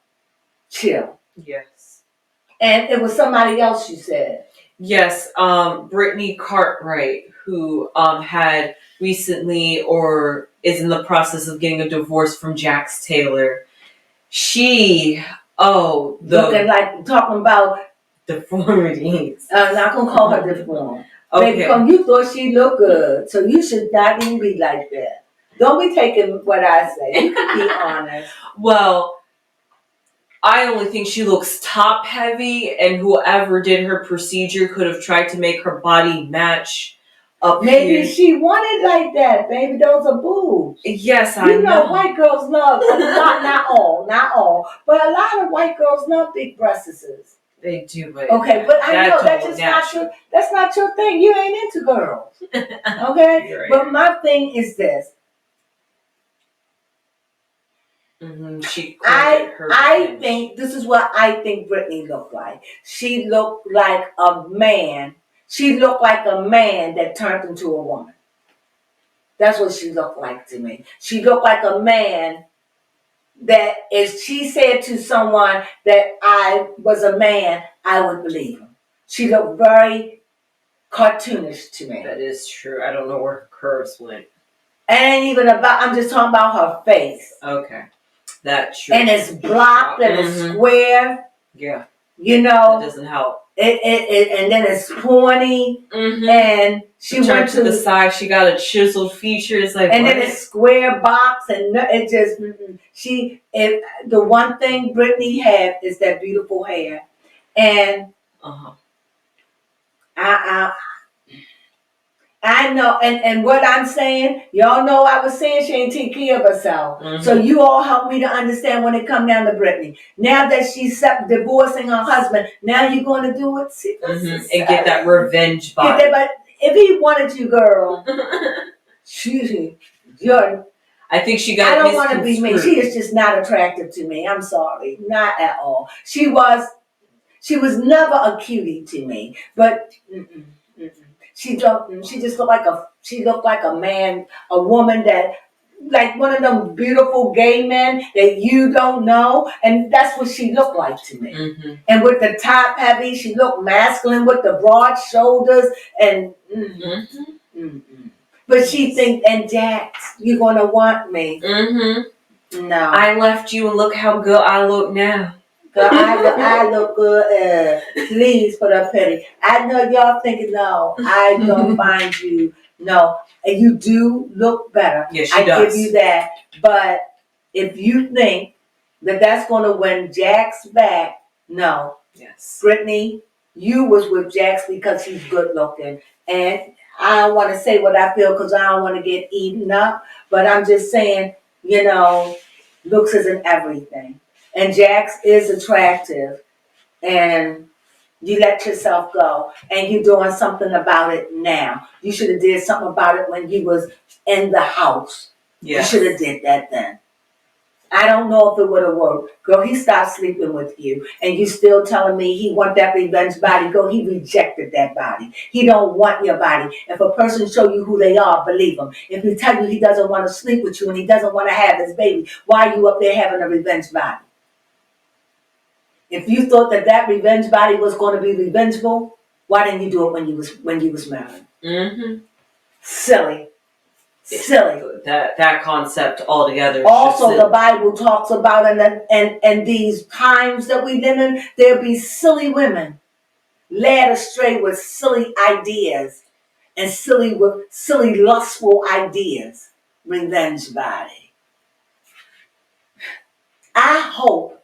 chill. Yes. And it was somebody else you said. Yes, Brittany Cartwright, who had recently or is in the process of getting a divorce from Jax Taylor. She, looking like, talking about deformities. I'm not going to call her deformed. Okay. Because you thought she looked good, so you should not even be like that. Don't be taking what I say. You can be honest. Well, I only think she looks top heavy, and whoever did her procedure could have tried to make her body match up Maybe here. She wanted like that, baby. Those are boobs. Yes, I know. You know, white girls love, not all, but a lot of white girls love big breasts. They do, but okay, but I know that's just not your. That's not your thing. You ain't into girls, okay? Right. But my thing is this. I think this is what I think Brittany looked like. She looked like a man. She looked like a man that turned into a woman. That's what she looked like to me. She looked like a man that if she said to someone that I was a man, I would believe him. She looked very cartoonish to me. That is true. I don't know where her curves went. It ain't even about, I'm just talking about her face. Okay. That's true. And it's blocked and it's square. Yeah. You know. That doesn't help. And then it's pointy. And she went to the side. She got a chiseled feature. It's like, and what? Then it's square box, and it just the one thing Brittany had is that beautiful hair, and I know, and what I'm saying, y'all know I was saying she ain't take care of herself. So you all help me to understand when it come down to Brittany. Now that she's divorcing her husband, now you're going to do it. See, and get that revenge body. But if he wanted you, girl, I think she got. I don't want to be mean. She is just not attractive to me. I'm sorry, not at all. She was never a cutie to me, but. She just looked like a man, a woman that, like one of them beautiful gay men that you don't know, and that's what she looked like to me. And with the top heavy, she looked masculine with the broad shoulders, and but she think, and Jax, you're gonna want me. No, I left you, and look how good I look now. I look good. Please put up petty. I know y'all thinking, no, I don't find you. No, and you do look better. Yes, she does. Give you that. But if you think that that's going to win Jax back, no. Yes. Brittany, you was with Jax because he's good looking. And I don't want to say what I feel because I don't want to get eaten up. But I'm just saying, looks isn't everything. And Jax is attractive, and you let yourself go, and you're doing something about it now. You should have did something about it when you was in the house. Yes. You should have did that then. I don't know if it would have worked. Girl, he stopped sleeping with you, and you still telling me he want that revenge body. Girl, he rejected that body. He don't want your body. If a person show you who they are, believe him. If he tell you he doesn't want to sleep with you and he doesn't want to have his baby, why are you up there having a revenge body? If you thought that revenge body was going to be revengeful, why didn't you do it when you was married? Silly. That concept altogether. Also, the Bible talks about and these times that we live in, there'll be silly women led astray with silly ideas and silly lustful ideas. Revenge body. I hope,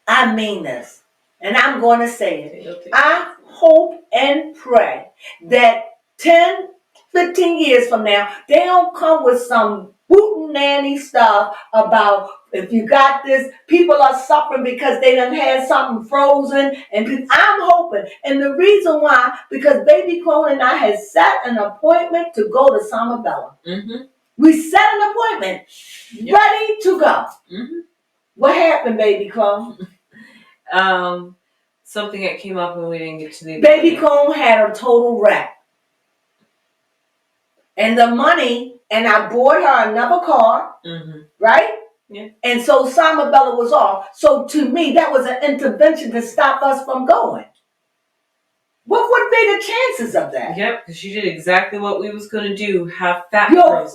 I mean this, and I'm going to say it. I hope and pray that 10, 15 years from now, they don't come with some bootin' nanny stuff about if you got this, people are suffering because they done had something frozen. And I'm hoping, and the reason why, because Baby Crone and I had set an appointment to go to Samabella. Mm-hmm. We set an appointment, ready to go. Mm-hmm. What happened, Baby Crone? Something that came up when we didn't get to the Baby Crone had a total wreck. And the money, and I bought her another car, right? Yeah. And so Samabella was off. So to me, that was an intervention to stop us from going. What would be the chances of that? Yep, because she did exactly what we was gonna do. Have fat. Your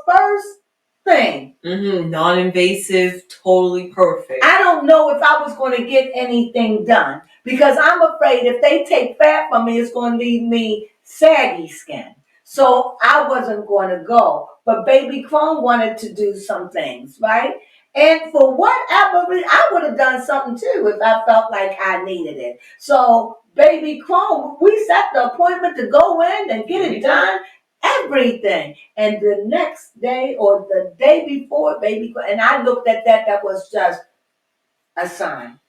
first thing. Non-invasive, totally perfect. I don't know if I was going to get anything done because I'm afraid if they take fat from me, it's going to leave me saggy skin. So I wasn't going to go. But Baby Crone wanted to do some things, right? And for whatever reason, I would have done something too if I felt like I needed it. So Baby Crone, we set the appointment to go in and get it done, everything. And the next day or the day before, Baby Crone, and I looked at that was just a sign.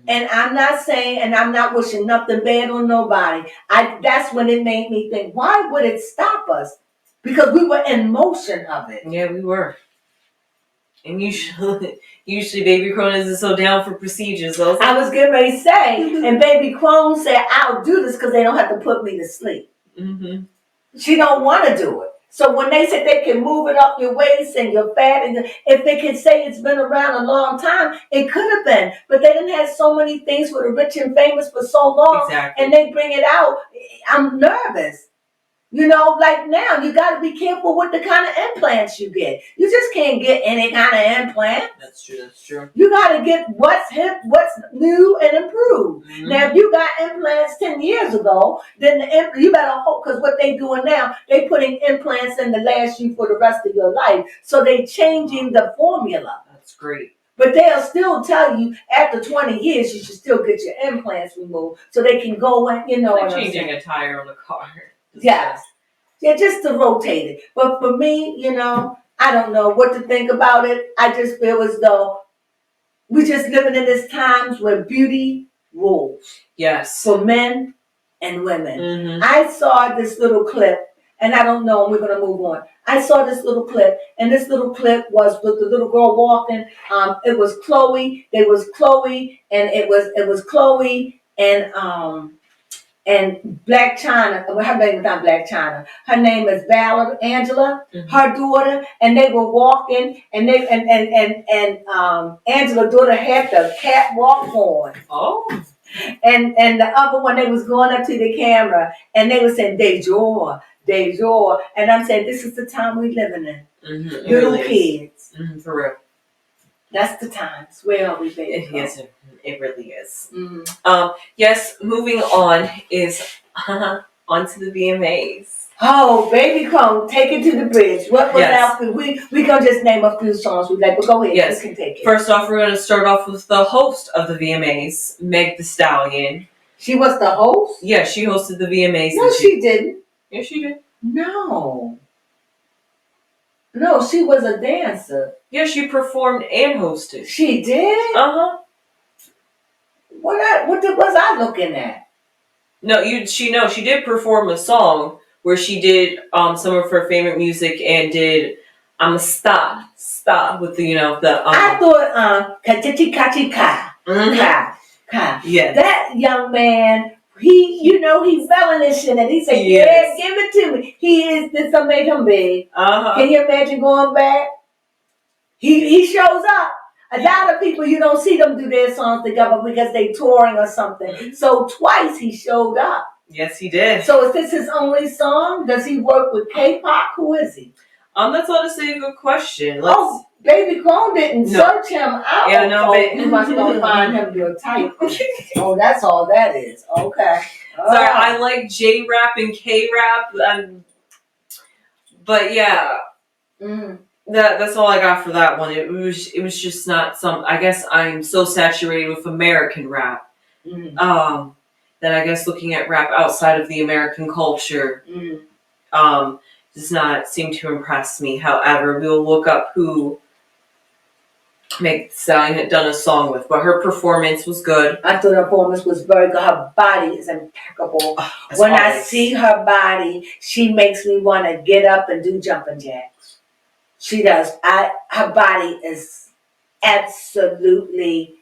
And I'm not saying, and I'm not wishing nothing bad on nobody. That's when it made me think, why would it stop us? Because we were in motion of it. Yeah, we were. And usually Baby Crone isn't so down for procedures. So I was getting ready to say, and Baby Crone said, I'll do this because they don't have to put me to sleep. She don't want to do it. So when they said they can move it up your waist and your fat, and if they could say it's been around a long time, it could have been. But they didn't have so many things for the rich and famous for so long. Exactly. And they bring it out. I'm nervous. You know, like now, you got to be careful with the kind of implants you get. You just can't get any kind of implant. That's true. You got to get what's hip, what's new, and improved. Now, if you got implants 10 years ago, then you better hope, because what they doing now, they putting implants in to last you for the rest of your life. So they changing the formula. That's great. But they'll still tell you after 20 years, you should still get your implants removed so they can go and, you know. Like changing a tire on the car. Yes. Yeah, just to rotate it. But for me, you know, I don't know what to think about it. I just feel as though we're just living in these times where beauty rules. Yes. For men and women. I saw this little clip, and I don't know, and we're going to move on. I saw this little clip, and this little clip was with the little girl walking. It was Chloe. It was Chloe, and it was Chloe and Black China. Well, her name is not Black China. Her name is Angela, her daughter, and they were walking, and Angela's daughter had the catwalk on. Oh. And the other one, they was going up to the camera, and they were saying, "De jour." And I'm saying, this is the time we're living in. Little kids. For real. That's the times. Where are we, baby? Yes, it really is. Yes, moving on is onto the VMAs. Oh, Baby Crone, take it to the bridge. What was that? We gonna just name a few songs we like, but go ahead. Yes. You can take it. First off, we're gonna start off with the host of the VMAs, Meg Thee Stallion. She was the host? Yeah, she hosted the VMAs. No, she didn't. Yes, she did. No, she was a dancer. Yeah, she performed and hosted. She did? What was I looking at? No, she did perform a song where she did some of her favorite music and did I'm a Stop with the I thought Kachichi Kachi Ka. Ka. Yeah. That young man, he fell in this shit and he said, "Yeah, give it to me." This made him big. Can you imagine going back? He shows up. A lot of people, you don't see them do their songs together because they touring or something. So twice he showed up. Yes, he did. So is this his only song? Does he work with K-pop? Who is he? That's honestly a good question. Baby Crone didn't search him out. Yeah, no, you must go find him your type. Oh, that's all that is. Okay. Sorry, I like J-rap and K-rap, but yeah, that's all I got for that one. It was just not some. I guess I'm so saturated with American rap, that I guess looking at rap outside of the American culture, does not seem to impress me. However, we'll look up who Meg Thee Stallion had done a song with, but her performance was good. I thought her performance was very good. Her body is impeccable. When I see her body, she makes me want to get up and do jumping jacks. She does. Her body is absolutely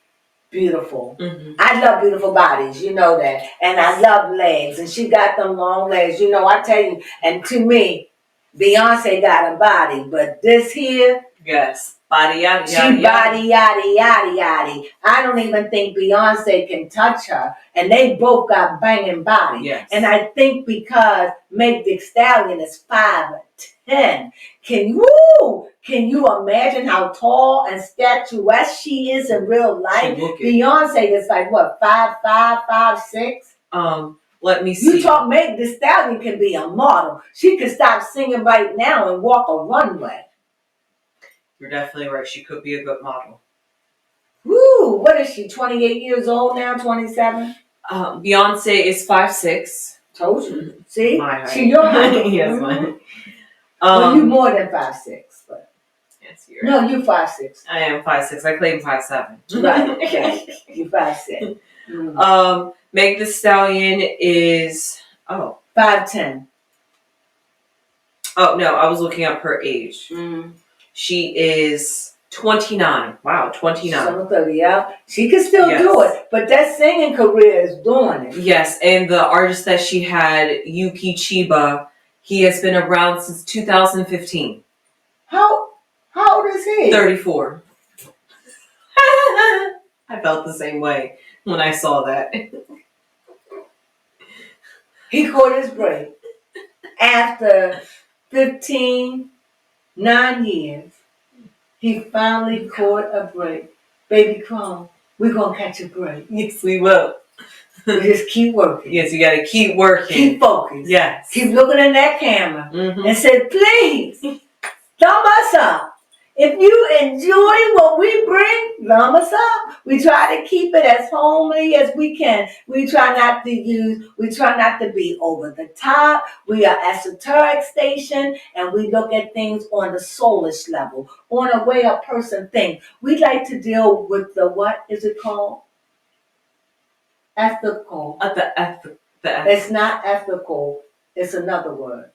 beautiful. I love beautiful bodies, you know that. And I love legs, and she got them long legs. You know, I tell you, and to me, Beyonce got a body, but this here, yes. Body yaddy, she body yaddy yaddy yaddy. I don't even think Beyonce can touch her, and they both got banging bodies. Yes. And I think because Meg Thee Stallion is 5'10", can you imagine how tall and statuesque she is in real life? Beyonce is like what, 5'5", 5'6"? Let me see. You talk Meg Thee Stallion can be a model. She could stop singing right now and walk a runway. You're definitely right. She could be a good model. Woo! What is she, 28 years old now, 27? Beyonce is 5'6". Told you. See? My height. She your height. Yes, mine. Well, you more than 5'6", but... Yes, you're right. No, you 5'6". I am 5'6". I claim 5'7". Right, okay. You 5'6". Meg Thee Stallion is... 5'10". Oh, no, I was looking up her age. She is 29. Wow, 29. So 30, yeah. She can still do it, but that singing career is doing it. Yes, and the artist that she had, Yuki Chiba, he has been around since 2015. How old is he? 34. I felt the same way when I saw that. He caught his break after 9 years. He finally caught a break. Baby Crone, we're going to catch a break. Yes, we will. We just keep working. Yes, you got to keep working. Keep focused. Yes. Keep looking in that camera and say, please, thumb us up. If you enjoy what we bring, thumb us up. We try to keep it as homely as we can. We try not to be over the top. We are esoteric station, and we look at things on the soulish level, on a way a person thinks. We like to deal with the, what is it called? Ethical. It's not ethical. It's another word.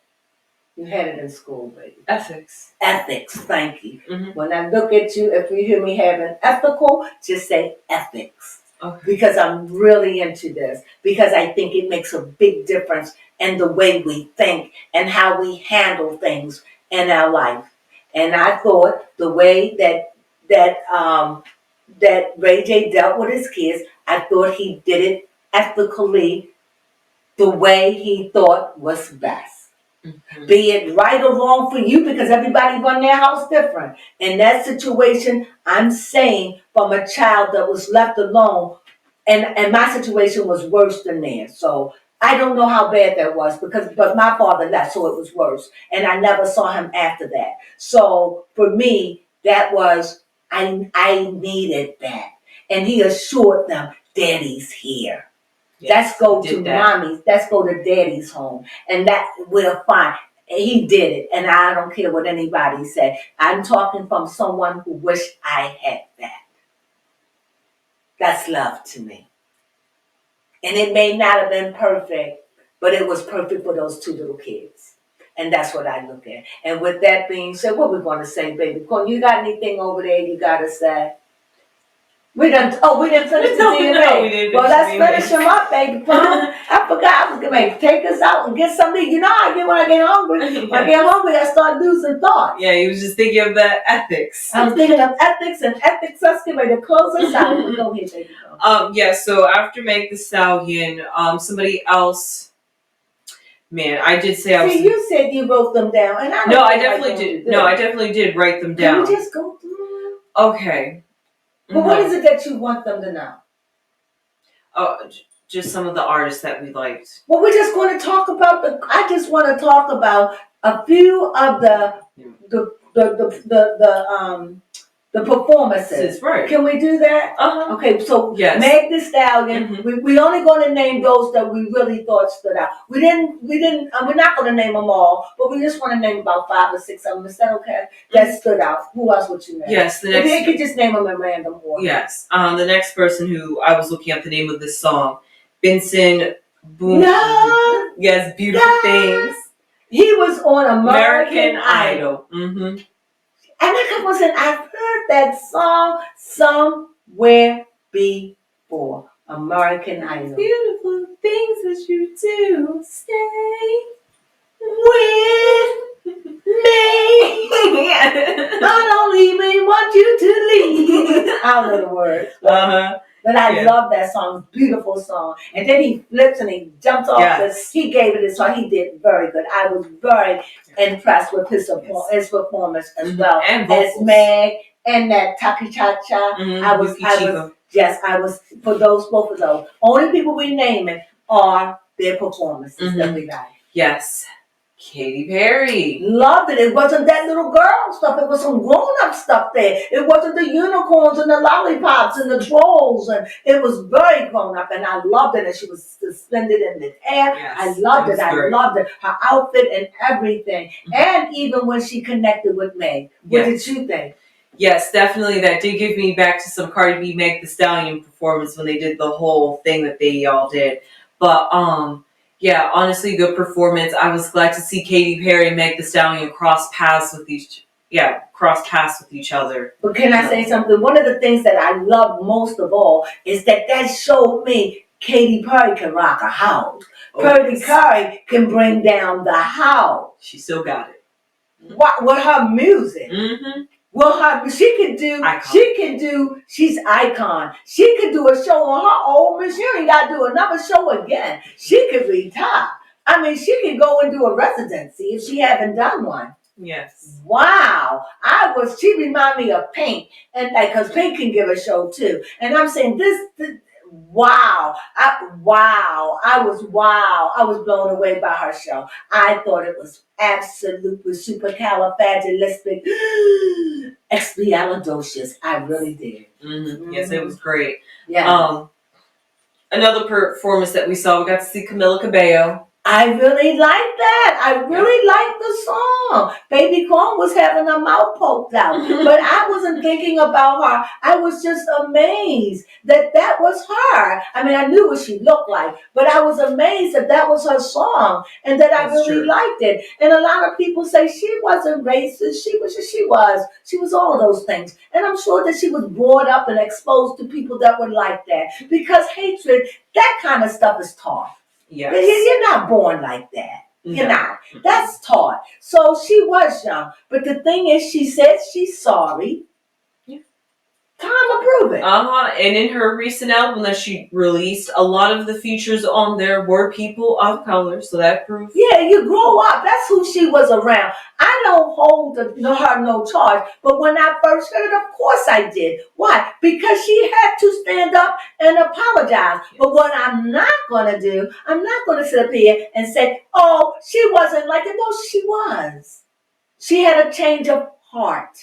You had it in school, baby. Ethics. Ethics, thank you. When I look at you, if you hear me having ethical, just say ethics. Okay. Because I'm really into this. Because I think it makes a big difference in the way we think and how we handle things in our life. And I thought the way that Ray J dealt with his kids, I thought he did it ethically, the way he thought was best. Be it right or wrong for you, because everybody run their house different. In that situation, I'm saying from a child that was left alone, and my situation was worse than theirs. So I don't know how bad that was, but my father left, so it was worse. And I never saw him after that. So for me, that was, I needed that. And he assured them, Daddy's here. Yes, let's go to mommy's. Let's go to daddy's home. And that we're fine. He did it. And I don't care what anybody said. I'm talking from someone who wished I had that. That's love to me. And it may not have been perfect, but it was perfect for those two little kids. And that's what I look at. And with that being said, what we going to say, baby? You got anything over there you got to say? We didn't finish the DNA. No, we didn't. Well, let's finish them up, baby. I forgot I was going to take us out and get something. You know how I get when I get hungry. When I get hungry, I start losing thoughts. Yeah, he was just thinking of the ethics. I was thinking of ethics and ethics. Let's get ready to close us out. Go ahead, baby. Yeah, so after Meg Thee Stallion, somebody else Man, I did say I was. See, you said you wrote them down, and I don't No, I think definitely did. No, I definitely did write them down. Can we just go through? Okay. But what is it that you want them to know? Oh, just some of the artists that we liked. Well, we're just going to talk about I just want to talk about a few of the performances. Right. Can we do that? Uh-huh. Okay, so yes. Meg the Stallion. We only going to name those that we really thought stood out. We're not going to name them all, but we just want to name about 5 or 6 of them. Is that okay? That stood out. Who else would you name? Yes, the next. You could just name them in random order. Yes. The next person who I was looking up the name of this song, Benson Boone. No. Yes, Beautiful Things. He was on American Idol. Mm-hmm. And I've heard that song somewhere before. American Idol. Beautiful things that you do. Stay with me. I don't even want you to leave. I don't know the words. But I love that song. Beautiful song. And then he flips and he jumps off. Yes. He gave it a song. He did very good. I was very impressed with his performance as well. And as Meg and that Taki Cha Cha. I was for both of those. Only people we naming are their performances that we like. Yes. Katy Perry. Loved it. It wasn't that little girl stuff. It was some grown-up stuff there. It wasn't the unicorns and the lollipops and the trolls. And it was very grown-up. And I loved it. And she was suspended in the air. Yes, I loved it. I loved it. Her outfit and everything. And even when she connected with Meg. What did you think? Yes, definitely. That did give me back to some Cardi B, Meg the Stallion performance when they did the whole thing that they all did. But, yeah, honestly, good performance. I was glad to see Katy Perry and Meg the Stallion cross paths with each other. But can I say something? One of the things that I love most of all is that showed me Katy Perry can rock a house. Katy Perry can bring down the house. She still got it. What with her music? Mm-hmm. Well, she's icon. She could do a show on her own, but she ain't got to do another show again. She could retire. I mean, she could go and do a residency if she haven't done one. Yes. Wow. She reminded me of Pink, and because Pink can give a show too. And I'm saying wow. I was blown away by her show. I thought it was absolutely supercalifragilistic expialidocious. I really did. Mm-hmm. Yes, it was great. Yeah. Another performance that we saw, we got to see Camila Cabello. I really like that. I really like the song. Baby Crone was having her mouth poked out. But I wasn't thinking about her. I was just amazed that was her. I mean, I knew what she looked like, but I was amazed that was her song and that I really liked it. And a lot of people say she wasn't racist. She was all of those things. And I'm sure that she was brought up and exposed to people that were like that. Because hatred, that kind of stuff is taught. Yes. You're not born like that. You're not. That's taught. So she was young. But the thing is, she said she's sorry. Yeah. Time to prove it. And in her recent album that she released, a lot of the features on there were people of color. So that proves. Yeah, you grow up. That's who she was around. I don't hold her no charge. But when I first heard it, of course I did. Why? Because she had to stand up and apologize. Yes. But what I'm not going to do, I'm not going to sit up here and say, oh, she wasn't like it. No, she was. She had a change of heart.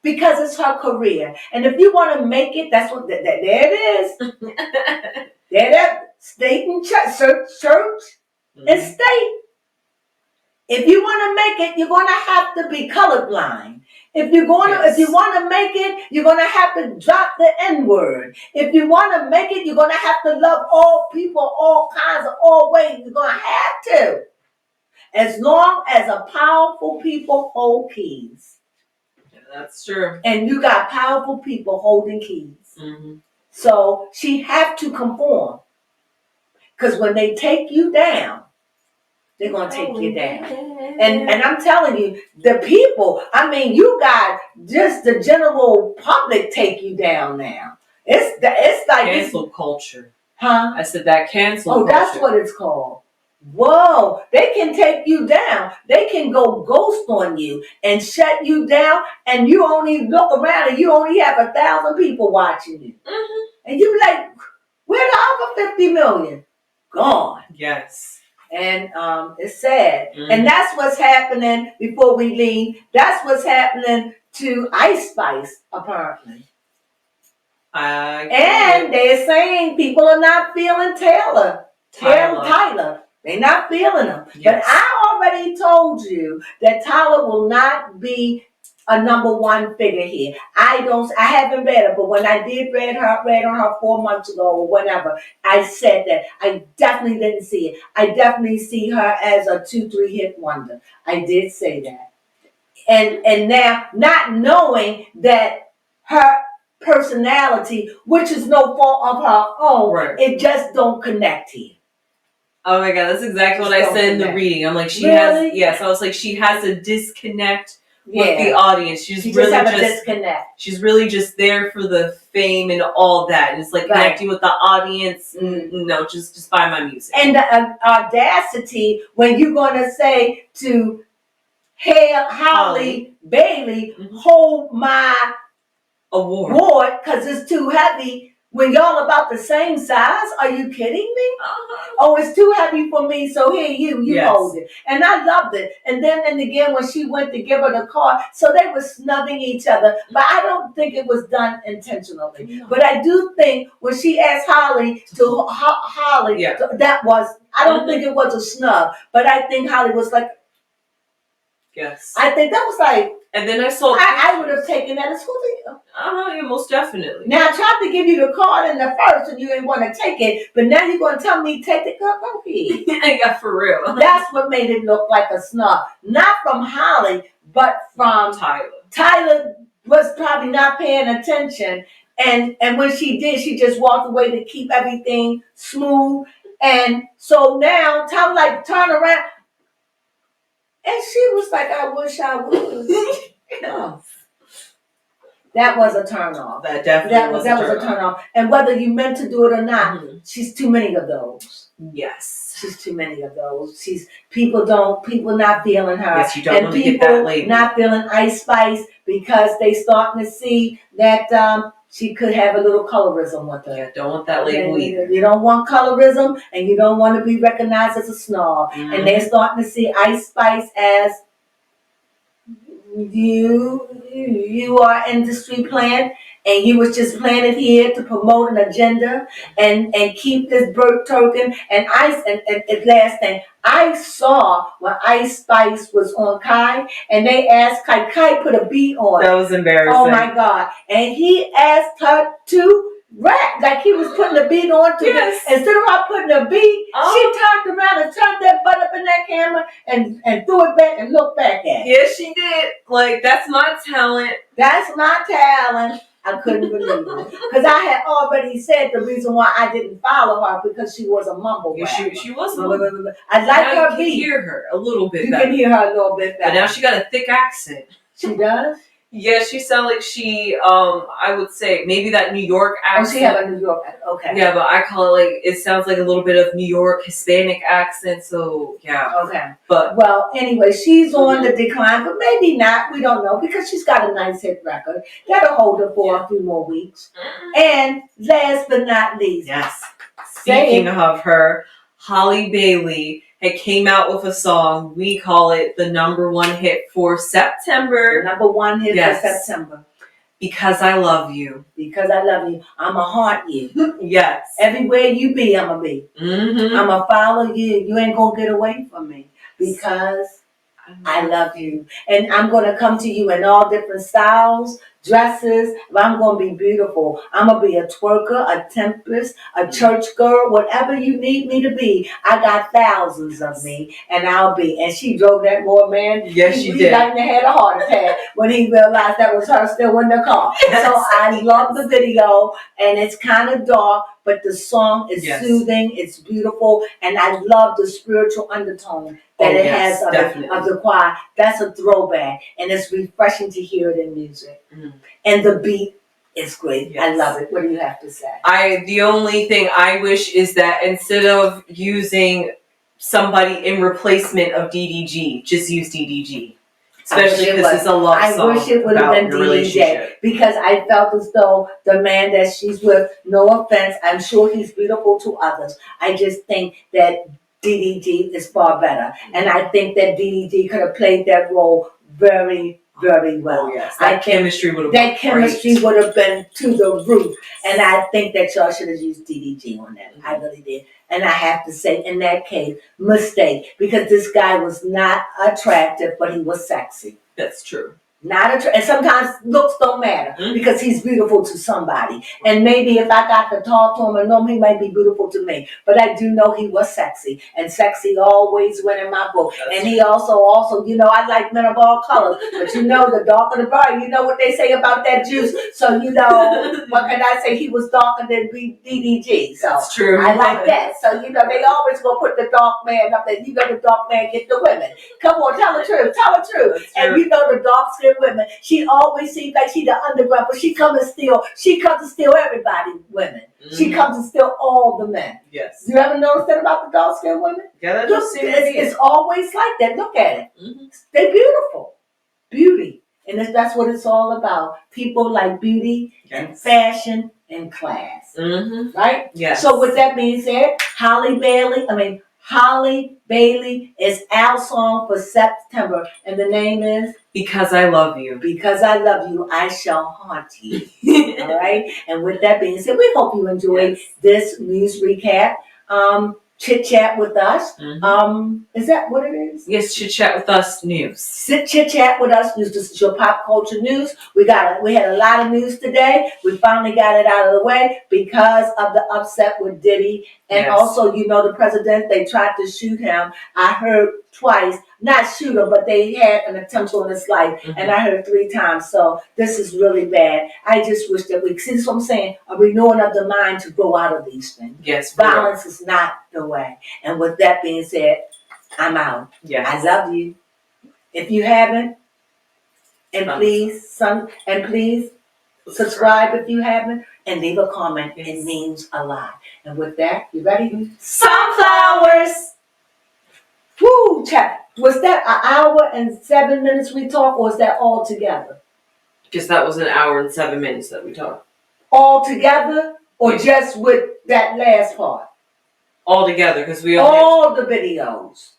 Because it's her career. And if you want to make it, that's what, there it is. There, state and church and state. If you want to make it, you're going to have to be colorblind. If you want to make it, you're going to have to drop the N-word. If you want to make it, you're going to have to love all people, all kinds of, all ways. You're going to have to. As long as a powerful people hold keys. Yeah, that's true. And you got powerful people holding keys. Mm-hmm. So she have to conform. Because when they take you down, they're going to take you down. And I'm telling you, the people, I mean, you got just the general public take you down now. It's like cancel culture. Huh? I said that cancel culture. Oh, that's what it's called. Whoa, they can take you down. They can go ghost on you and shut you down, and you only look around and you only have 1,000 people watching you. Mm-hmm. And you like, where the other 50 million? Gone. Yes. And it's sad. Mm-hmm. And that's what's happening before we leave. That's what's happening to Ice Spice, apparently. And they're saying people are not feeling Tyler. They're not feeling him. Yes. But I already told you that Tyler will not be a number one figure here. I haven't read her, but when I did read on her 4 months ago or whatever, I said that I definitely didn't see it. I definitely see her as a 2-3 hit wonder. I did say that. And now, not knowing that her personality, which is no fault of her own, right. It just don't connect here. Oh my God, that's exactly what I said in the reading. I'm like, I was like, she has a disconnect with the audience. She really just a disconnect. She's really just there for the fame and all that. And it's like connecting with the audience. No, just buy my music. And the audacity when you're going to say to Holly Bailey, hold my award because it's too heavy. When y'all about the same size, are you kidding me? Oh, it's too heavy for me, so here you hold it. And I loved it. And then and again, when she went to give her the card, so they were snubbing each other. But I don't think it was done intentionally. No. But I do think when she asked Holly to that was, I don't think it was a snub. But I think Holly was like, yes. I think that was like, and then I saw. I would have taken that as who. Yeah, most definitely. Now I tried to give you the card in the first, and you didn't want to take it. But now you're going to tell me take the card. Go ahead. Yeah, for real. That's what made it look like a snub, not from Holly, but from Tyler. Tyler was probably not paying attention, and when she did, she just walked away to keep everything smooth. And so now Tyler like turn around. And she was like, I wish I would. Oh. That was a turn off. That definitely was a turn off. And whether you meant to do it or not, she's too many of those. Yes. She's too many of those. People not feeling her. Yes, you don't want to get that label. Not feeling Ice Spice because they starting to see that she could have a little colorism with her. Yeah, don't want that label either. You don't want colorism, and you don't want to be recognized as a snob. And they're starting to see Ice Spice as you are industry plant, and you was just planted here to promote an agenda and keep this bird token. And last thing, I saw when Ice Spice was on Kai, and they asked Kai put a beat on. That was embarrassing. Oh my God. And he asked her to rap, like he was putting the beat on to yes. Instead of her putting a beat, she turned around and turned that butt up in that camera and threw it back and looked back at it. Yes, she did. Like, that's my talent. That's my talent. I couldn't believe it. Because I had already said the reason why I didn't follow her because she was a mumble rapper. She was a mumble. I like her beat. You can hear her a little bit better. You can hear her a little bit better. But now she got a thick accent. She does? Yeah, she sounds like she, I would say, maybe that New York accent. Oh, she have a New York accent. Okay. Yeah, but I call it like, it sounds like a little bit of New York Hispanic accent, so yeah. Okay. But well, anyway, she's on the decline, but maybe not. We don't know because she's got a nice hit record. That'll hold her for a few more weeks. And last but not least. Yes. Speaking of her, Holly Bailey had came out with a song. We call it the #1 hit for September. #1 hit for September. Because I love you. Because I love you. I'ma haunt you. Yes. Everywhere you be, I'ma be. I'ma follow you. You ain't gonna get away from me. Because I love you. And I'm gonna come to you in all different styles, dresses. I'm gonna be beautiful. I'm gonna be a twerker, a temptress, a church girl, whatever you need me to be. I got thousands of me, and I'll be. And she drove that boy, man. Yes, she did. He like to had a heart attack when he realized that was her still in the car. Yes. So I love the video, and it's kind of dark, but the song is soothing. It's beautiful, and I love the spiritual undertone that it has of the choir. That's a throwback, and it's refreshing to hear it in music. And the beat is great. Yes. I love it. What do you have to say? The only thing I wish is that instead of using somebody in replacement of DDG. Just use DDG. Especially because it's a love song. I wish it would have been DDJ, because I felt as though the man that she's with, no offense, I'm sure he's beautiful to others. I just think that DDG is far better. And I think that DDG could have played that role very, very well. Oh, yes. That chemistry would have been to the roof. And I think that y'all should have used DDG on that. I really did. And I have to say, in that case, mistake. Because this guy was not attractive, but he was sexy. That's true. And sometimes looks don't matter, because he's beautiful to somebody. And maybe if I got to talk to him and know him, he might be beautiful to me. But I do know he was sexy, and sexy always went in my book. And he also, I like men of all colors. But the darker the berry, you know what they say about that juice. So what can I say? He was darker than DDG. So that's true. I like that. So they always gonna put the dark man up there. The dark man get the women. Come on, tell the truth. Tell the truth. And the dark skin women, she always seems like she the underground, but she comes to steal everybody, women. She comes to steal all the men. Yes. You ever notice that about the dark skinned women? Yeah, that just seems it's always like that. Look at it. They're beautiful. Beauty. And that's what it's all about. People like beauty and fashion and class. Right? Yes. So with that being said, Holly Bailey is our song for September. And the name is Because I Love You. Because I Love You, I Shall Haunt You. All right? And with that being said, we hope you enjoyed this news recap. Chit Chat with Us. Is that what it is? Yes, Chit Chat with Us news. Chit Chat with Us news. This is your pop culture news. We had a lot of news today. We finally got it out of the way because of the upset with Diddy. And also, the president, they tried to shoot him. I heard twice, not shoot him, but they had an attempt on his life. And I heard 3 times. So this is really bad. I just wish that see, this is what I'm saying, a renewing of the mind to grow out of these things. Yes. Violence is not the way. And with that being said, I'm out. Yes. I love you. If you haven't, and please subscribe if you haven't, and leave a comment. It means a lot. And with that, you ready? Sunflowers! Woo! Chat. Was that an hour and 7 minutes we talked, or was that all together? Because that was an hour and 7 minutes that we talked. All together, or just with that last part? All together, because we all the videos.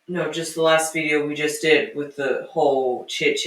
No, just the last video we just did with the whole chit chat.